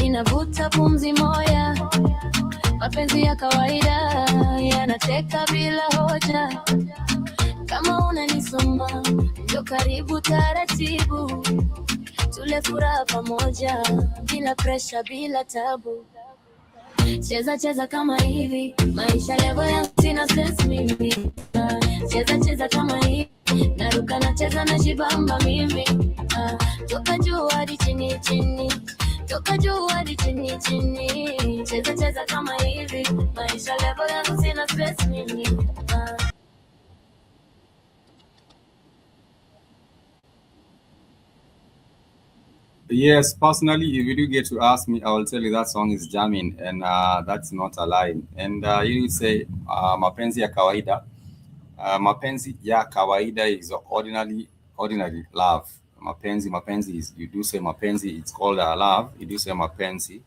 Speaker 1: ninavuta pumzi moya. Mapenzi ya kawaida yanateka bila hoja. Kama unanisoma ndio karibu taratibu, tule furaha pamoja, bila presha, bila tabu. Cheza cheza kama hivi, maisha level yangu sina stress mimi. Cheza kama hivi, naruka na cheza na jibamba mimi. Toka juu hadi chini chini, toka juu hadi chini chini. Cheza kama hivi, maisha level yangu sina stress mimi.
Speaker 2: Yes, personally, if you do get to ask me, I will tell you that song is jamming, and that's not a lie. And you say, mapenzi ya kawaida. Mapenzi ya kawaida is ordinary love. Mapenzi is, you do say mapenzi, it's called love. You do say mapenzi.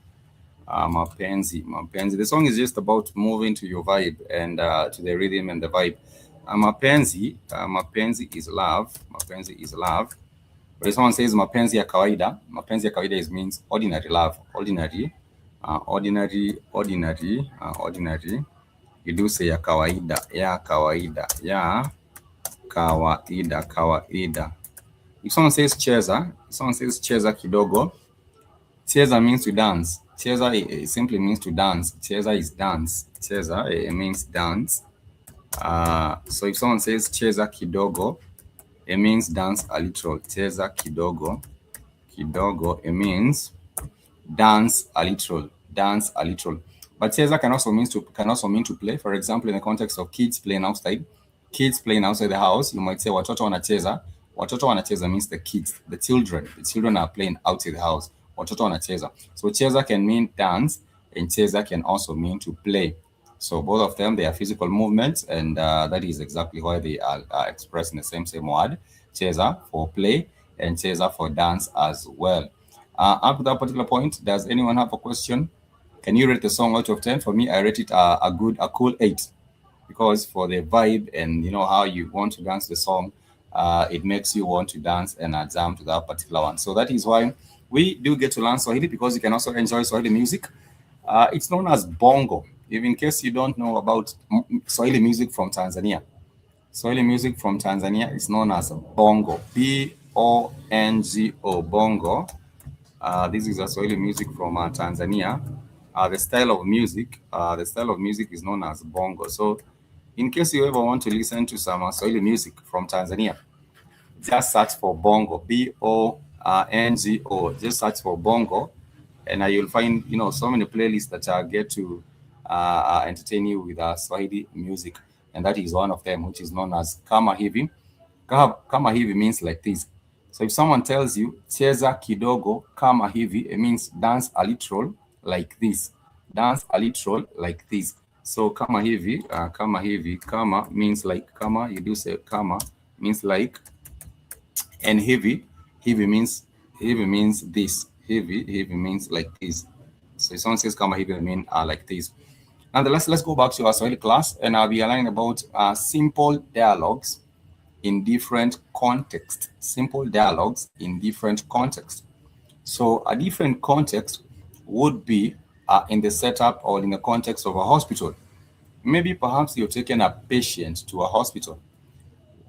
Speaker 2: Mapenzi. The song is just about moving to your vibe and to the rhythm and the vibe. Mapenzi is love. Mapenzi is love. But if someone says mapenzi ya kawaida is means ordinary love. Ordinary. You do say ya kawaida. If someone says cheza, kidogo. Cheza means to dance. Cheza it simply means to dance. Cheza is dance. Cheza it means dance. So if someone says cheza kidogo, it means dance a little. Cheza kidogo. It means dance a little. But cheza can also mean to play. For example, in the context of kids playing outside the house, you might say watoto wanacheza. Watoto wanacheza means the kids, the children are playing outside the house. Watoto wanacheza. So cheza can mean dance, and cheza can also mean to play. So both of them, they are physical movements, and that is exactly why they are expressed in the same word. Cheza for play and cheza for dance as well. Up to that particular point, does anyone have a question? Can you rate the song out of 10? For me, I rate it a cool 8, because for the vibe and you know how you want to dance the song, it makes you want to dance and jam to that particular one. So that is why we do get to learn Swahili, because you can also enjoy Swahili music. It's known as bongo. If in case you don't know about Swahili music from Tanzania, Swahili music from Tanzania is known as bongo. B-O-N-G-O, bongo. This is a Swahili music from Tanzania. The style of music is known as bongo. So in case you ever want to listen to some Swahili music from Tanzania, just search for bongo, B-O-N-G-O. Just search for bongo, and you'll find so many playlists that get to entertain you with Swahili music, and that is one of them, which is known as kama hivi. Kama hivi means like this. So if someone tells you cheza kidogo kama hivi, it means dance a little like this. Dance a little like this. So kama hivi, kama means like, kama, you do say kama means like, and heavy means this. Heavy means like this. So if someone says kama hivi, I mean like this. And let's go back to our Swahili class, and I'll be learning about simple dialogues in different contexts. Simple dialogues in different contexts. So a different context would be in the setup or in the context of a hospital. Maybe perhaps you're taking a patient to a hospital.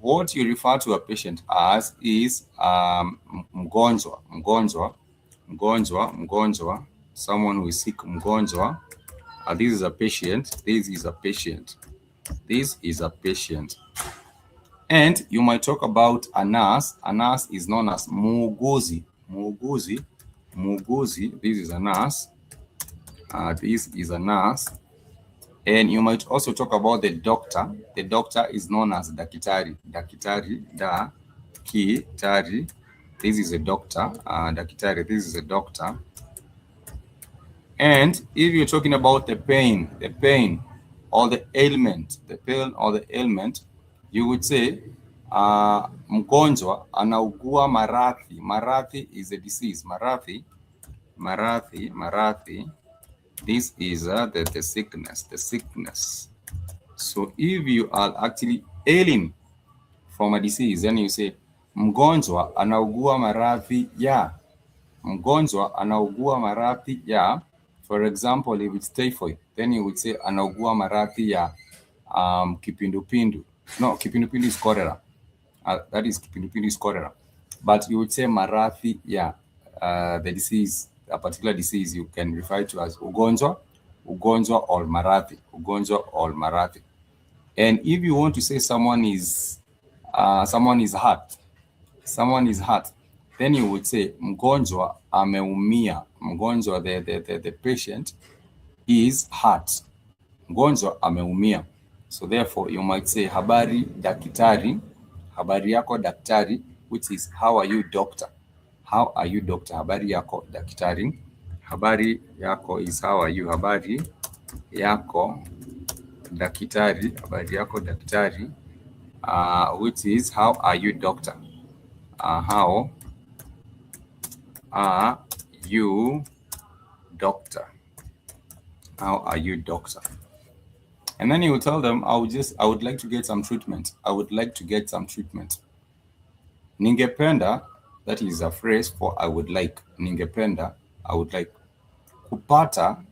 Speaker 2: What you refer to a patient as is mgonjwa. Someone who is sick, mgonjwa. This is a patient. And you might talk about a nurse. A nurse is known as muuguzi. This is a nurse. And you might also talk about the doctor. The doctor is known as dakitari. This is a doctor. Dakitari, this is a doctor. And if you're talking about the pain or the ailment, you would say mgonjwa anaugua maradhi. Maradhi is a disease. Maradhi. This is the sickness. So if you are actually ailing from a disease, then you say mgonjwa anaugua maradhi ya. mgonjwa anaugua maradhi ya, for example, if it's typhoid, then you would say anaugua maradhi ya kipindupindu. No, kipindupindu is cholera. That is kipindupindu is cholera. But you would say maradhi ya the disease, a particular disease you can refer to as ugonjwa, ugonjwa or maradhi, ugonjwa or maradhi. And if you want to say someone is hurt, someone is hurt, then you would say mgonjwa ameumia. Mgonjwa, the patient is hurt. Mgonjwa ameumia. So therefore you might say habari daktari, habari yako daktari, which is how are you doctor? How are you doctor? Habari yako daktari. Habari yako is how are you? Habari yako daktari. Habari yako daktari, which is how are you doctor? How are you doctor? How are you doctor? And then you will tell them, I would like to get some treatment. I would like to get some treatment. Ningependa, that is a phrase for I would like. Ningependa, I would like. Kupata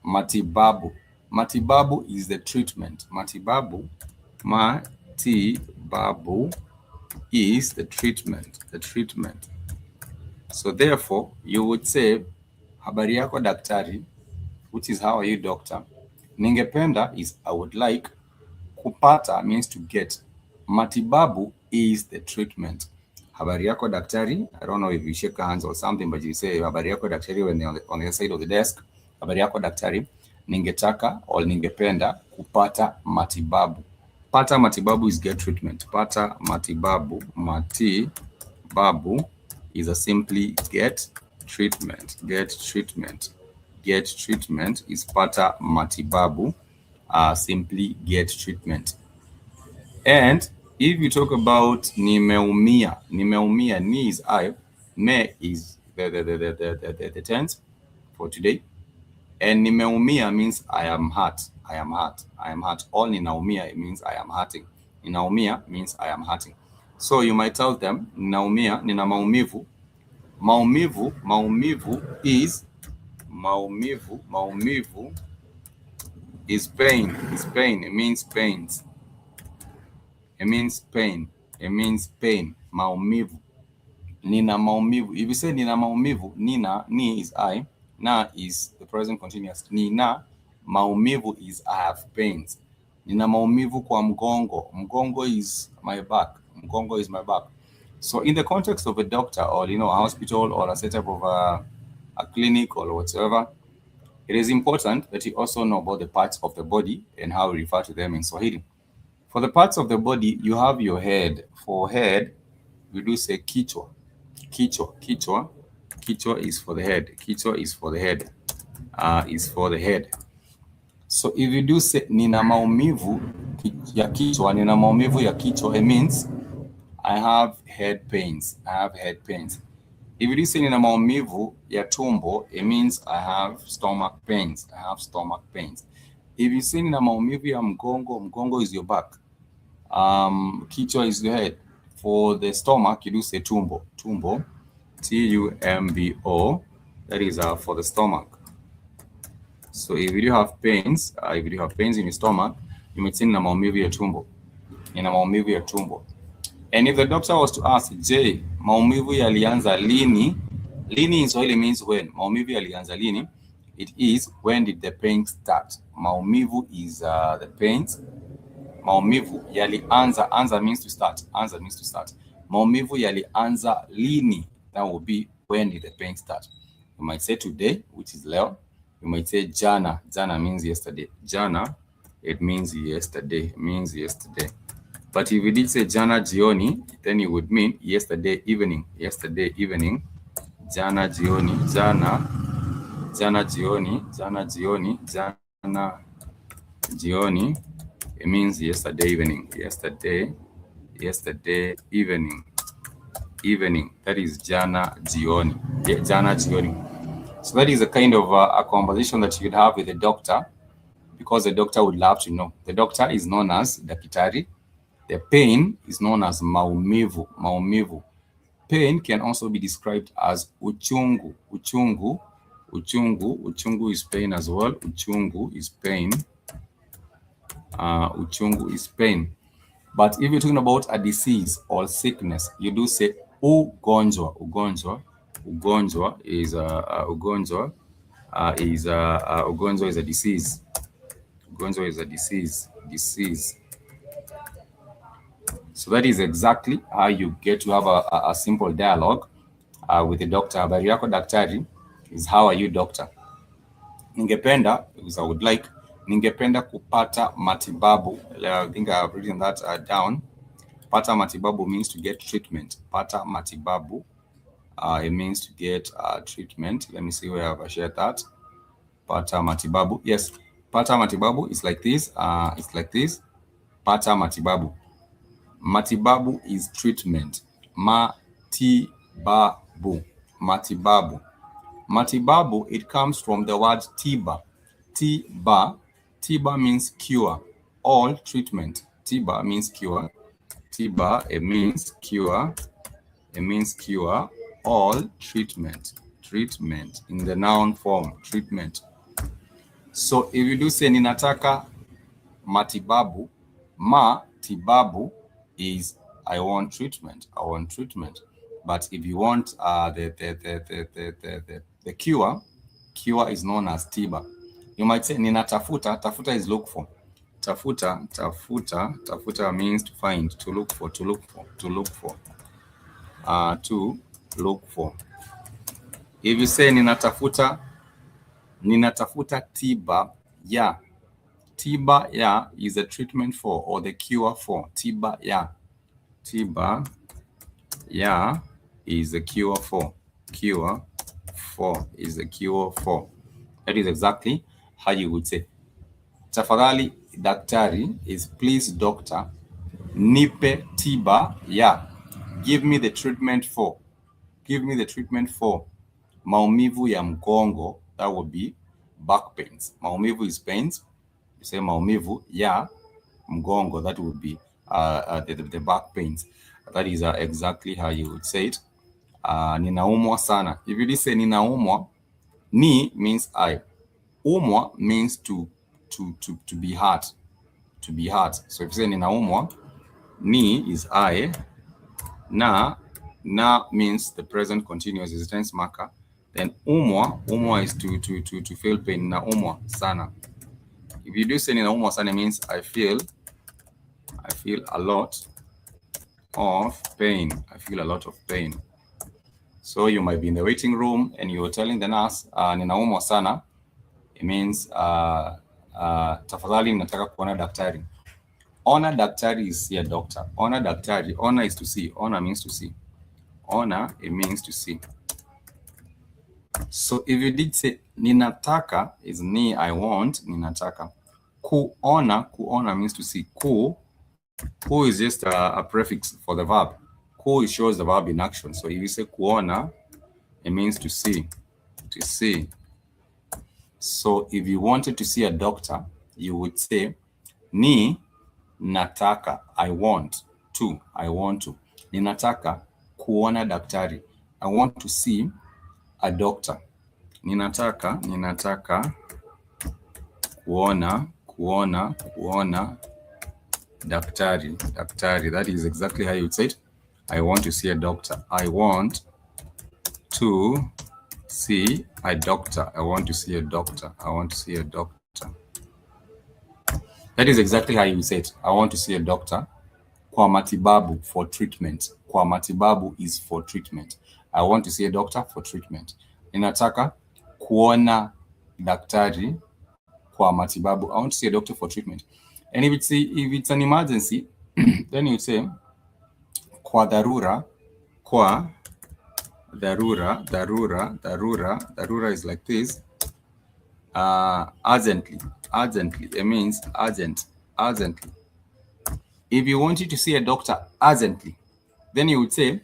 Speaker 2: matibabu. Matibabu is the treatment. Matibabu is the treatment. The treatment. So therefore, you would say habari yako daktari, which is how are you doctor. Ningependa is I would like. Kupata means to get. Matibabu is the treatment. Habari yako daktari. I don't know if you shake hands or something, but you say habari yako daktari when they're on the side of the desk. Habari yako daktari. Ningetaka or ningependa kupata matibabu. Pata matibabu is get treatment. Pata matibabu. Matibabu is a simply get treatment. Get treatment. Get treatment is pata matibabu. Simply get treatment. And if you talk about nimeumia, nimeumia, ni is I, me is the tense for today. And nimeumia means I am hurt. I am hurt. I am hurt. All ninaumia, it means I am hurting. Ninaumia means I am hurting. So you might tell them, ninaumia, nina maumivu. Maumivu is pain. Is pain. It means pains. It means pain. It means pain. Maumivu. Nina maumivu. If you say nina maumivu, nina, ni is I, na is the present continuous. Nina maumivu is I have pains. Nina maumivu kwa mgongo. Mgongo is my back. Mgongo is my back. So in the context of a doctor or a hospital or a setup of a clinic or whatever, it is important that you also know about the parts of the body and how we refer to them in Swahili. For the parts of the body, you have your head. For head, we do say kichwa. Kichwa is for the head. Kichwa is for the head. Is for the head. So if you do say nina maumivu ya kichwa, nina maumivu ya kichwa, it means I have head pains. I have head pains. If you do say nina maumivu ya tumbo, it means I have stomach pains. I have stomach pains. If you say nina maumivu ya mgongo, mgongo is your back. Kichwa is your head. For the stomach, you do say tumbo. Tumbo, T-U-M-B-O. That is for the stomach. So if you do have pains, in your stomach, you might say nina maumivu ya tumbo. Nina maumivu ya tumbo. And if the doctor was to ask, J, maumivu yalianza lini? Lini in Swahili means when. Maumivu yalianza lini? It is when did the pain start. Maumivu is the pains. Maumivu yalianza. Anza means to start. Anza means to start. Maumivu yalianza lini? That will be when did the pain start. You might say today, which is leo. You might say jana. Jana means yesterday. Jana, it means yesterday. It means yesterday. But if you did say jana jioni, then it would mean yesterday evening. Yesterday evening. Jana jioni. Jana jioni. Jana jioni. Jana jioni. It means yesterday evening. Yesterday evening. Evening. That is jana jioni. Yeah, jana jioni. So that is a kind of a conversation that you'd have with the doctor, because the doctor would love to know. The doctor is known as daktari. The pain is known as maumivu. Maumivu. pain can also be described as uchungu. Uchungu is pain as well. Uchungu is pain. Uchungu is pain. But if you're talking about a disease or sickness, you do say ugonjwa. Ugonjwa is ugonjwa is a disease. Ugonjwa is a disease. So that is exactly how you get to have a simple dialogue with the doctor. Habari yako daktari is how are you doctor? Ningependa, because I would like, ningependa kupata matibabu. I think I've written that down. Pata matibabu means to get treatment. Pata matibabu, it means to get treatment. Let me see where I've shared that. Pata matibabu. Yes, pata matibabu is like this. It's like this. Pata matibabu. Matibabu is treatment. Matibabu. Matibabu. Matibabu, it comes from the word tiba. Tiba. Tiba means cure. All treatment. Tiba means cure. Tiba, it means cure. It means cure. All treatment. Treatment in the noun form. Treatment. So if you do say ninataka matibabu, matibabu is I want treatment. I want treatment. But if you want the cure, cure is known as tiba. You might say ninatafuta. Tafuta is look for. Tafuta means to find, to look for. To look for. If you say ninatafuta tiba ya. Tiba ya is a treatment for or the cure for. Tiba ya. Tiba ya is a cure for. Cure for is a cure for. That is exactly how you would say. Tafadhali daktari is please doctor. Nipe tiba ya. Give me the treatment for. Give me the treatment for. Maumivu ya mgongo. That would be back pains. Maumivu is pains. You say maumivu ya mgongo. That would be the back pains. That is exactly how you would say it. Ninaumwa sana. If you say ninaumwa, ni means I. Umwa means to be hurt. To be hurt. So if you say ninaumwa, ni is I. Na means the present continuous is a tense marker. Then umwa is to feel pain. Naumwa sana. If you do say ninaumwa sana, means I feel a lot of pain. I feel a lot of pain. So you might be in the waiting room and you're telling the nurse, ninaumwa sana. It means tafadhali nataka kuona daktari. Ona daktari is see a doctor. Ona daktari. Ona is to see. Ona means to see. Ona, it means to see. So if you did say ninataka is ni, I want, ninataka. Kuona means to see. Ku is just a prefix for the verb. Ku shows the verb in action. So if you say kuona, it means to see. To see. So if you wanted to see a doctor, you would say ni nataka, I want to. Ninataka kuona daktari. I want to see a doctor. Ninataka kuona daktari. That is exactly how you would say it. I want to see a doctor. I want to see a doctor. I want to see a doctor. That is exactly how you say it. I want to see a doctor. Kwa matibabu, for treatment. Kwa matibabu is for treatment. I want to see a doctor for treatment. Ninataka kuona daktari kwa matibabu. I want to see a doctor for treatment. And if it's an emergency, then you say kwa dharura. Kwa dharura. Dharura is like this. Urgently. It means urgently. If you wanted to see a doctor urgently, then you would say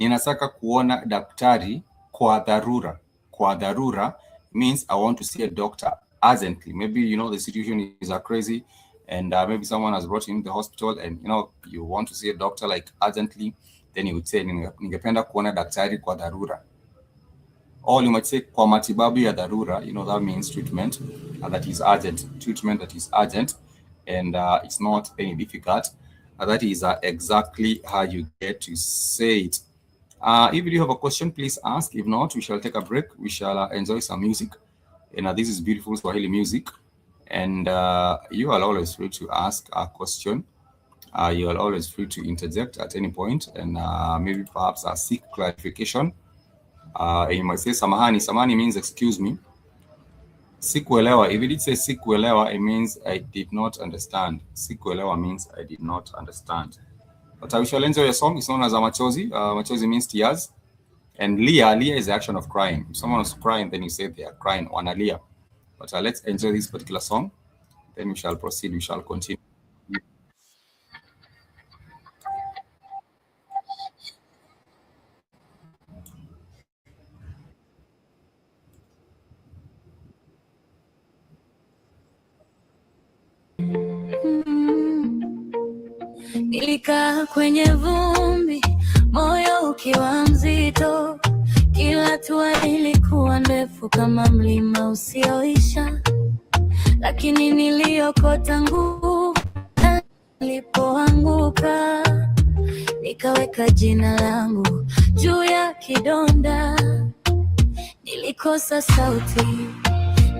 Speaker 2: ninataka kuona daktari kwa dharura. Kwa dharura means I want to see a doctor urgently. Maybe the situation is crazy and maybe someone has brought you in the hospital and you want to see a doctor like urgently. then you would say ningependa kuona daktari kwa dharura. Or you might say kwa matibabu ya dharura, that means treatment that is urgent, treatment that is urgent, and it's not any difficult. That is exactly how you get to say it. If you have a question, please ask. If not, we shall take a break. We shall enjoy some music. And this is beautiful Swahili music. And you are always free to ask a question. You are always free to interject at any point and maybe perhaps seek clarification. You might say samahani. Samahani means excuse me. Sikuelewa. If it did say sikuelewa, it means I did not understand. Sikuelewa means I did not understand. But we shall enjoy a song. It's known as machozi. Machozi means tears. And lia is the action of crying. If someone is crying, then you say they are crying, wanalia. But let's enjoy this particular song. Then we shall proceed. We shall continue.
Speaker 1: Nilikaa kwenye vumbi, moyo ukiwa mzito, kila hatua ilikuwa ndefu kama mlima usioisha, lakini niliokota nguvu. Nilipoanguka nikaweka jina langu juu ya kidonda, nilikosa sauti,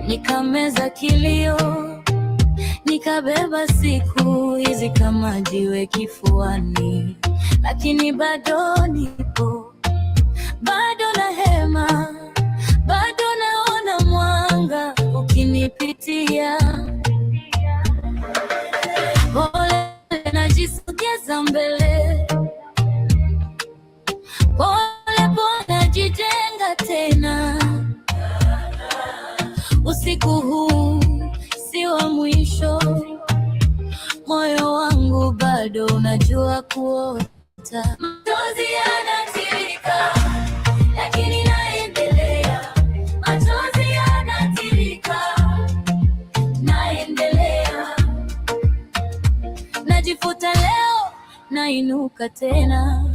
Speaker 1: nikameza kilio, nikabeba siku hizi kama jiwe kifuani, lakini bado nipo, bado na hema, bado naona mwanga ukinipitia. Pole najisogeza mbele, pole pole najijenga tena. Usiku huu si wa mwisho, moyo wangu bado unajua kuota. Machozi yanatiririka, lakini naendelea. Machozi yanatiririka, naendelea. Najifuta leo, nainuka tena.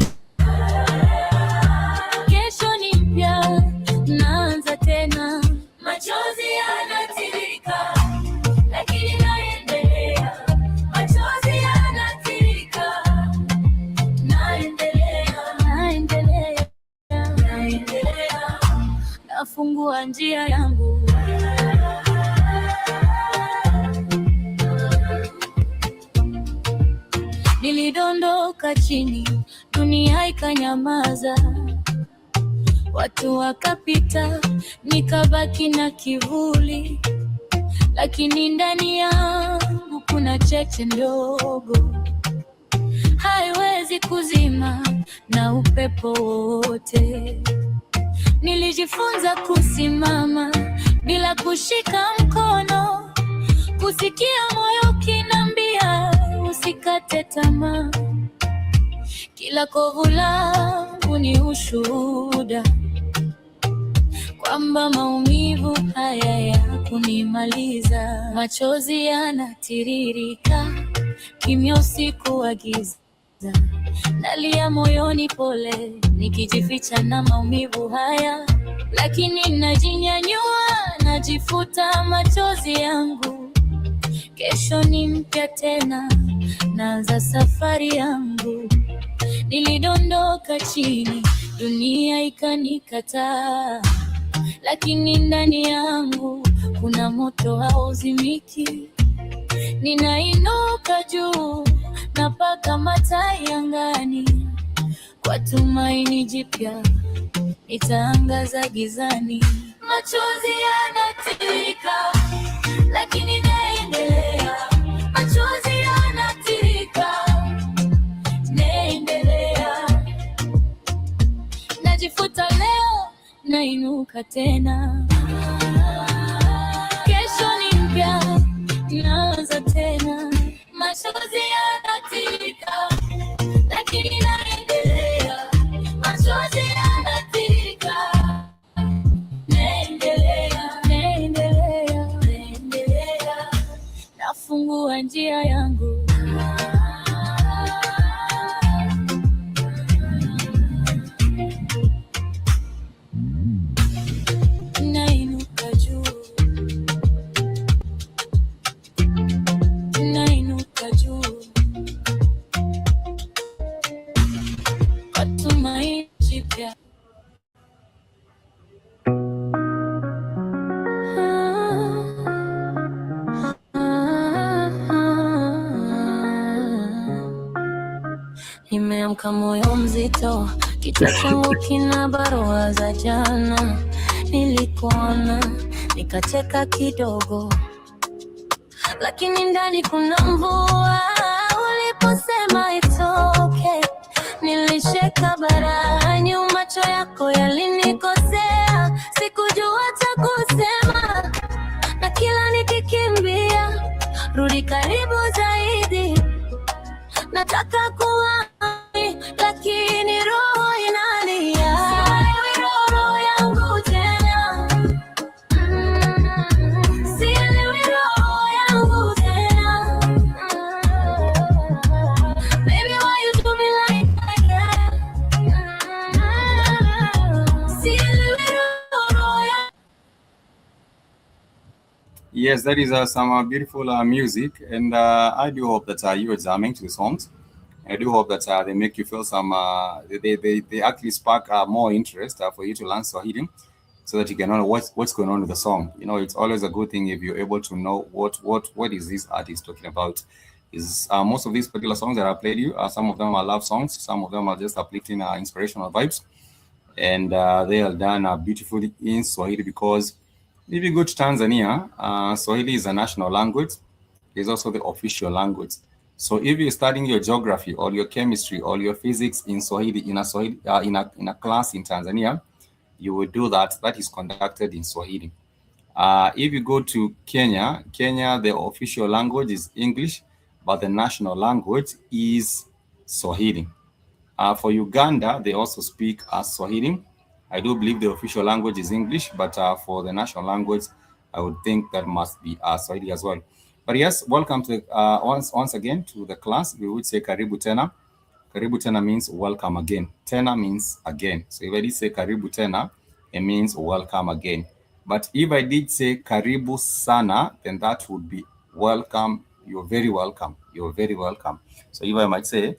Speaker 1: Kesho ni mpya, naanza tena. Machozi yanatiririka, lakini naendelea. Machozi yanatiririka, naendelea. Nafungua njia yangu. Nilidondoka chini, dunia ikanyamaza. Watu wakapita, nikabaki na kivuli, lakini ndani yangu kuna cheche ndogo, haiwezi kuzima na upepo wote. Nilijifunza kusimama bila kushika mkono, kusikia moyo kinambia usikate tamaa. Kila kovu langu ni ushuhuda kwamba maumivu haya yakunimaliza. Machozi yanatiririka, kimya usiku wa giza, nalia moyoni pole, nikijificha na maumivu haya, lakini najinyanyua, najifuta machozi yangu. Kesho ni mpya tena, naanza safari yangu. Nilidondoka chini, dunia ikanikataa, lakini ndani yangu kuna moto hauzimiki. Ninainuka juu, napaka matai angani, kwa tumaini jipya nitaangaza gizani. Machozi yanatiririka, lakini naendelea. Machozi yanatiririka, naendelea. Najifuta leo, nainuka tena. Kesho ni mpya, naanza tena. Machozi yanatiririka, lakini naendelea. Machozi yanatiririka, naendelea. Nafungua njia yangu. nikiamka moyo mzito, kichwa changu kina barua za jana. Nilikuona nikacheka kidogo, lakini ndani kuna mvua. Uliposema it's okay, nilisheka barani. Macho yako yalinikosea, sikujua cha kusema, na kila nikikimbia rudi karibu zaidi. Nataka kuwa lakini roho inalia, sielewi roho yangu tena, sielewi roho yangu tena. Baby, why you do me like that? Sielewi roho yangu.
Speaker 2: Yes, that is some beautiful music, and I do hope that you are jamming to the songs. I do hope that they make you feel some, they actually spark more interest for you to learn Swahili, so that you can know what's going on with the song. You know, it's always a good thing if you're able to know what is this artist talking about. Is most of these particular songs that I played you, some of them are love songs, some of them are just uplifting, inspirational vibes, and they are done beautifully in Swahili, because if you go to Tanzania, Swahili is a national language. It's also the official language. So if you're studying your geography or your chemistry or your physics in Swahili, in a class in Tanzania, you will do that. That is conducted in Swahili. If you go to Kenya, the official language is English, but the national language is Swahili. For Uganda, they also speak Swahili. I do believe the official language is English, but for the national language, I would think that must be Swahili as well. But yes, welcome to once again to the class. We would say karibu tena. Karibu tena means welcome again. Tena means again. So if I did say karibu tena, it means welcome again. But if I did say karibu sana, then that would be welcome. You're very welcome. You're very welcome. So if I might say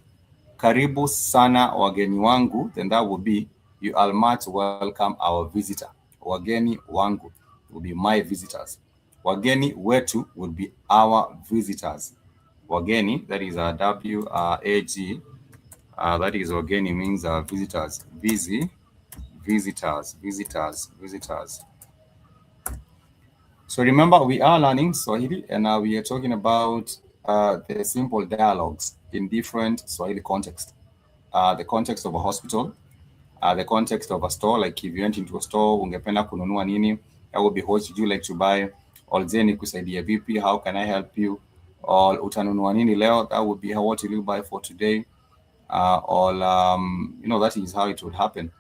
Speaker 2: karibu sana wageni wangu, then that would be you are much welcome our visitor. Wageni wangu would be my visitors. Wageni wetu would be our visitors. Wageni, that is a W-A-G. That is wageni means visitors. Visitors. So remember, we are learning Swahili, and we are talking about the simple dialogues in different Swahili context. The context of a hospital, the context of a store, like if you went into a store, ungependa kununua nini, that would be what would you like to buy, or zeni kusaidia vipi, how can I help you, or utanunua nini leo, that would be what will you buy for today, or that is how it would happen.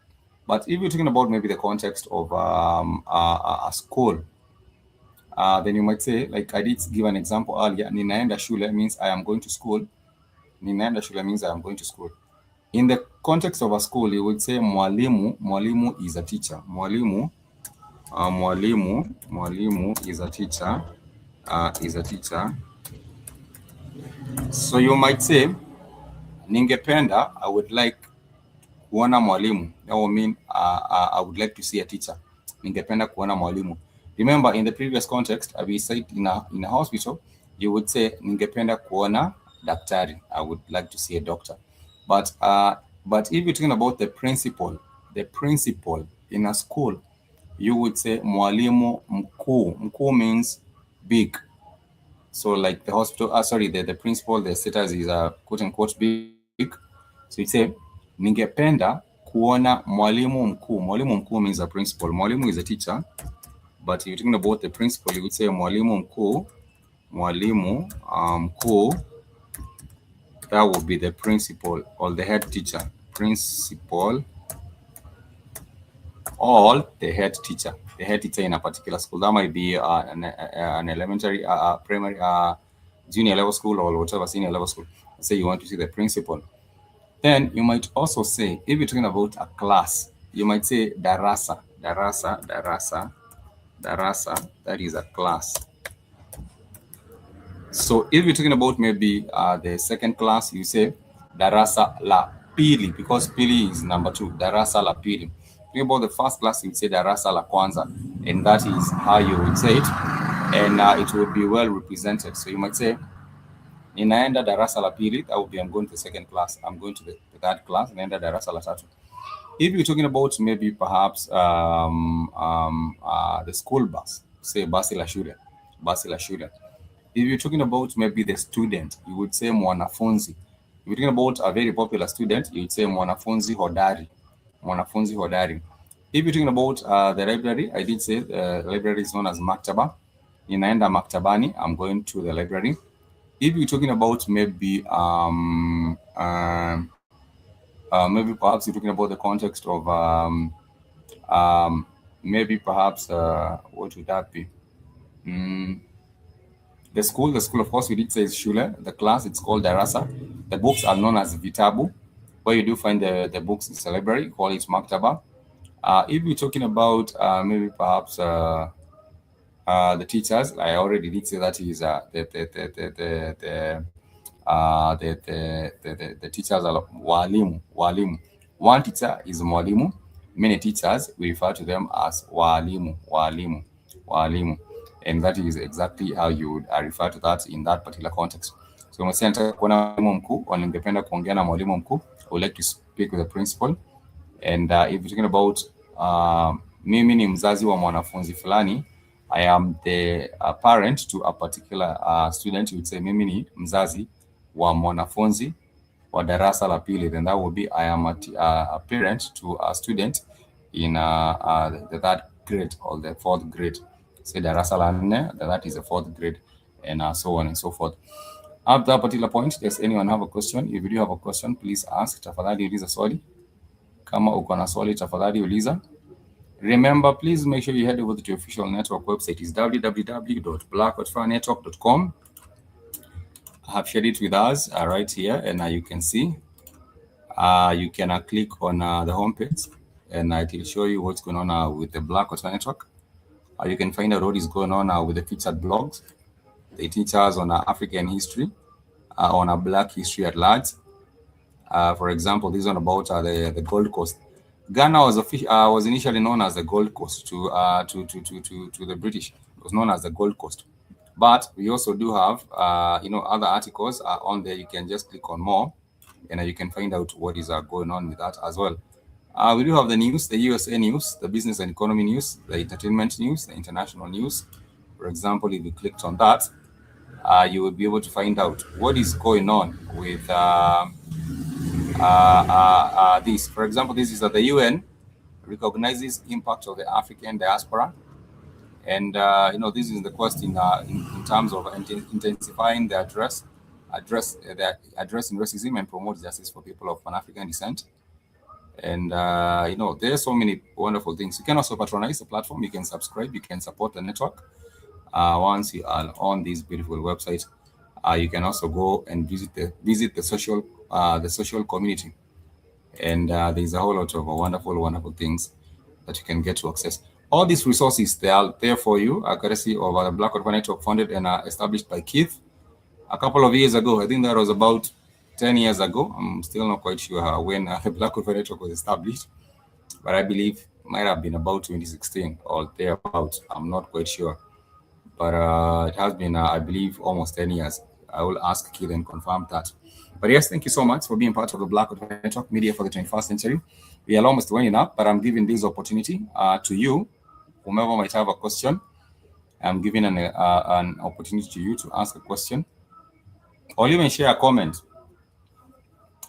Speaker 2: But if you're talking about maybe the context of a school, then you might say, like I did give an example earlier, ninaenda shule means I am going to school. Ninaenda shule means I am going to school. In the context of a school, you would say mwalimu. Mwalimu is a teacher. Mwalimu is a teacher. So you might say, ningependa, I would like kuona mwalimu. That would mean I would like to see a teacher. Ningependa kuona mwalimu. Remember, in the previous context, we said in a hospital, you would say ningependa kuona daktari. I would like to see a doctor. But if you're talking about the principal in a school, you would say mwalimu mkuu. Mkuu means big. So like the hospital, the principal, the status is quote unquote big. So you say ningependa kuona mwalimu mkuu. Mwalimu mkuu means a principal. Mwalimu is a teacher. But if you're talking about the principal, you would say mwalimu mkuu. Mwalimu mkuu. That would be the principal or the head teacher. Principal or the head teacher. The head teacher in a particular school. That might be an elementary, primary, junior level school, or whatever, senior level school. Say you want to see the principal. Then you might also say, if you're talking about a class, you might say darasa. Darasa. That is a class. So if you're talking about maybe the second class, you say darasa la pili, because pili is number 2. Darasa la pili. Talking about the first class, you would say darasa la kwanza, and that is how you would say it, and it would be well represented. So you might say ninaenda darasa la pili, that would be I'm going to the second class, I'm going to the third class, naenda darasa la tatu. If you're talking about maybe perhaps the school bus, say basi la shule, basi la shule. If you're talking about maybe the student, you would say mwanafunzi. If you're talking about a very popular student, you would say mwanafunzi hodari, mwanafunzi hodari. If you're talking about the library, I did say the library is known as maktaba. Ninaenda maktabani, I'm going to the library. If you're talking about maybe maybe perhaps you're talking about the context of maybe perhaps what would that be? The school, of course, we did say is shule. The class, it's called darasa. The books are known as vitabu. Where you do find the books in the library, call it maktaba. If you're talking about maybe perhaps the teachers, I already did say that is the teachers are walimu. Walimu. One teacher is mwalimu. Many teachers, we refer to them as walimu. Walimu. Walimu. And that is exactly how you would refer to that in that particular context. So umesema nataka kuona mwalimu mkuu, au ningependa kuongea na mwalimu mkuu, I would like to speak with the principal. And if you're talking about mimi ni mzazi wa mwanafunzi fulani, I am the parent to a particular student, you would say mimi ni mzazi wa mwanafunzi wa darasa la pili. Then that would be I am a parent to a student in the third grade or the fourth grade. Say darasa la nne, that is the fourth grade, and so on and so forth. At that particular point, does anyone have a question? If you do have a question, please ask. Tafadhali uliza swali. Kama uko na swali, tafadhali uliza. Remember, please make sure you head over to the official network website. It's www.blackwaternetwork.com. I have shared it with us right here, and you can see. You can click on the homepage, and it will show you what's going on with the Blackwater Network. You can find out what is going on with the featured blogs. They teach us on African history, on Black history at large. For example, this one about the Gold Coast. Ghana was initially known as the Gold Coast to the British. It was known as the Gold Coast. But we also do have other articles on there. You can just click on more, and you can find out what is going on with that as well. We do have the news, the USA news, the business and economy news, the entertainment news, the international news. For example, if you clicked on that, you will be able to find out what is going on with this. For example, this is that the UN recognizes impact of the African diaspora. And, this is the question in terms of intensifying the addressing racism and promote justice for people of Pan-African descent. And, there are so many wonderful things. You can also patronize the platform. You can subscribe. You can support the network. Once you are on this beautiful website, you can also go and visit the social community. And there's a whole lot of wonderful things that you can get to access. All these resources, they are there for you, courtesy of the Blackwater Network, founded and established by Keith a couple of years ago. I think that was about 10 years ago. I'm still not quite sure when the Blackwater Network was established, but I believe it might have been about 2016 or thereabouts. I'm not quite sure, but it has been, I believe, almost 10 years. I will ask Keith and confirm that. But yes, thank you so much for being part of the Blackwater Network Media for the 21st century. We are almost winding up, but I'm giving this opportunity to you, whomever might have a question. I'm giving an opportunity to you to ask a question or even share a comment.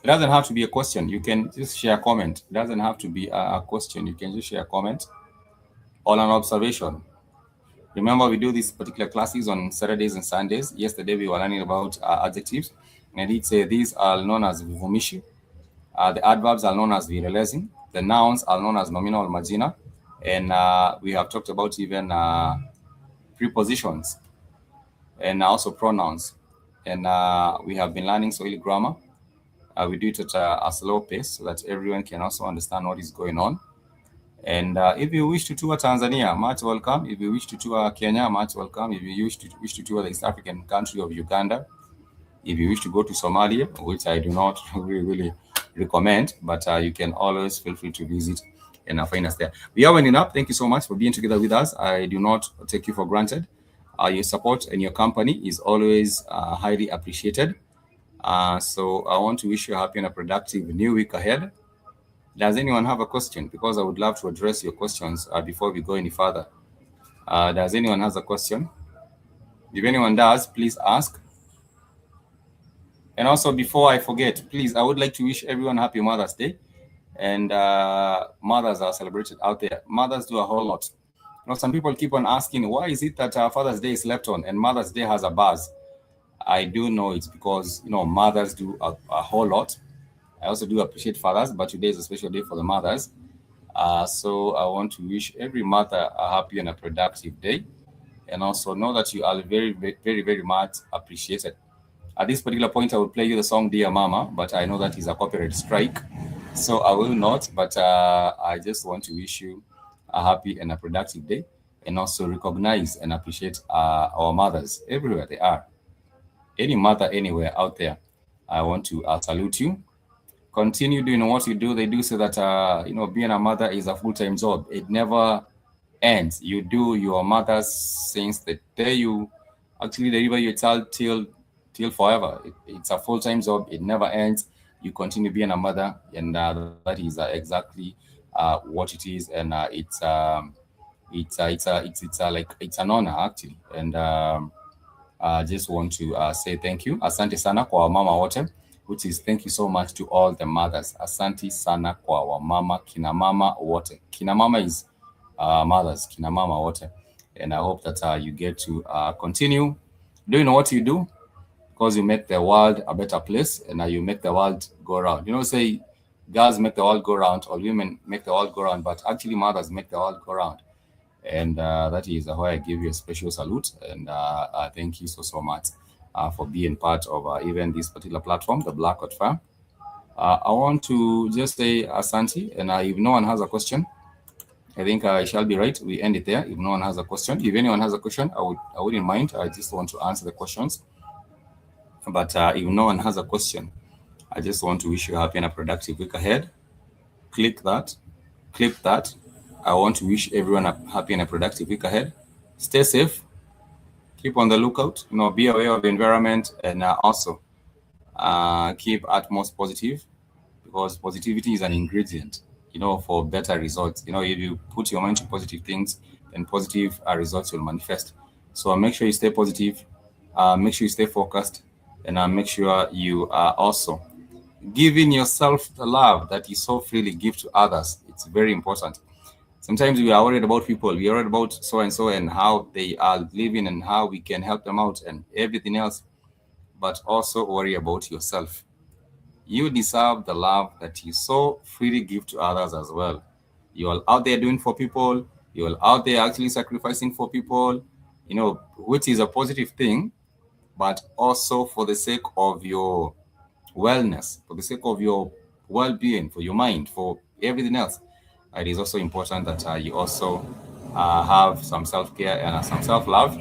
Speaker 2: It doesn't have to be a question. You can just share a comment. It doesn't have to be a question. You can just share a comment or an observation. Remember, we do these particular classes on Saturdays and Sundays. Yesterday, we were learning about adjectives. And I did say these are known as vivumishi. The adverbs are known as virelezi. The nouns are known as nominal majina. And we have talked about even prepositions and also pronouns. And we have been learning Swahili grammar. We do it at a slow pace so that everyone can also understand what is going on. And if you wish to tour Tanzania, much welcome. If you wish to tour Kenya, much welcome. If you wish to tour the East African country of Uganda, if you wish to go to Somalia, which I do not really recommend, but you can always feel free to visit and find us there. We are winding up. Thank you so much for being together with us. I do not take you for granted. Your support and your company is always highly appreciated. So I want to wish you a happy and a productive new week ahead. Does anyone have a question? Because I would love to address your questions before we go any further. Does anyone has a question? If anyone does, please ask. And also, before I forget, please, I would like to wish everyone happy Mother's Day. And mothers are celebrated out there. Mothers do a whole lot. Some people keep on asking, why is it that Father's Day is slept on and Mother's Day has a buzz? I do know it's because, mothers do a whole lot. I also do appreciate fathers, but today is a special day for the mothers. So I want to wish every mother a happy and a productive day. And also know that you are very, very, very, very much appreciated. At this particular point, I will play you the song Dear Mama, but I know that is a copyright strike. So I will not, but I just want to wish you a happy and a productive day, and also recognize and appreciate our mothers everywhere they are. Any mother anywhere out there, I want to salute you. Continue doing what you do. They do say that, being a mother is a full-time job. It never ends. You do your mother's since the day you actually deliver your child till forever. It's a full-time job. It never ends. You continue being a mother, and that is exactly what it is. And it's an honor actually. And just want to say thank you. Asante sana kwa mama wote, which is thank you so much to all the mothers. Asante sana kwa mama, kina mama wote. Kina mama is mothers, kina mama wote. And I hope that you get to continue doing what you do, because you make the world a better place, and you make the world go round. Say girls make the world go round, or women make the world go round, but actually mothers make the world go round. And that is why I give you a special salute. And thank you so much for being part of even this particular platform, the Black Hot Fire. I want to just say Asante, and if no one has a question, I think I shall be right. We end it there. If no one has a question, if anyone has a question, I wouldn't mind. I just want to answer the questions. But if no one has a question, I just want to wish you a happy and a productive week ahead. Click that. I want to wish everyone a happy and a productive week ahead. Stay safe. Keep on the lookout. Be aware of the environment, and also keep utmost positive, because positivity is an ingredient, for better results. If you put your mind to positive things, then positive results will manifest. So make sure you stay positive. Make sure you stay focused, and make sure you are also giving yourself the love that you so freely give to others. It's very important. Sometimes we are worried about people. We are worried about so and so and how they are living and how we can help them out and everything else. But also worry about yourself. You deserve the love that you so freely give to others as well. You are out there doing for people. You are out there actually sacrificing for people, which is a positive thing, but also for the sake of your wellness, for the sake of your well-being, for your mind, for everything else. It is also important that you also have some self-care and some self-love,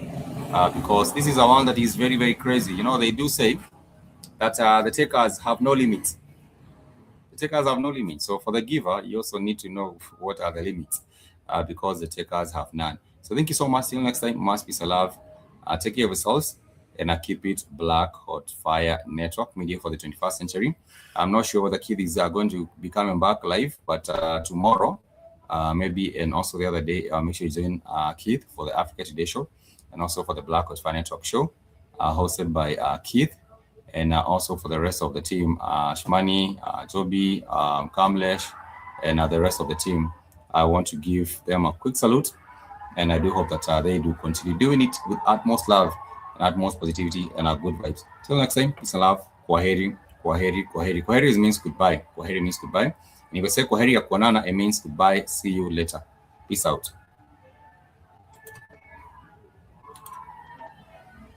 Speaker 2: because this is a one that is very, very crazy. They do say that the takers have no limits. The takers have no limits. So for the giver, you also need to know what are the limits, because the takers have none. So thank you so much. Till next time, must be love. Take care of yourselves, and keep it Black Hot Fire Network Media for the 21st century. I'm not sure whether kids are going to be coming back live, but tomorrow, maybe, and also the other day, make sure you join Keith for the Africa Today show, and also for the Black Hot Fire Network show, hosted by Keith, and also for the rest of the team, Shmani, Joby, Kamlesh, and the rest of the team. I want to give them a quick salute, and I do hope that they do continue doing it with utmost love and utmost positivity and good vibes. Till next time, peace and love. Kwaheri, kwaheri, kwaheri. Kwaheri means goodbye. Kwaheri means goodbye. And if I say kwaheri ya kuonana, it means goodbye. See you later. Peace out.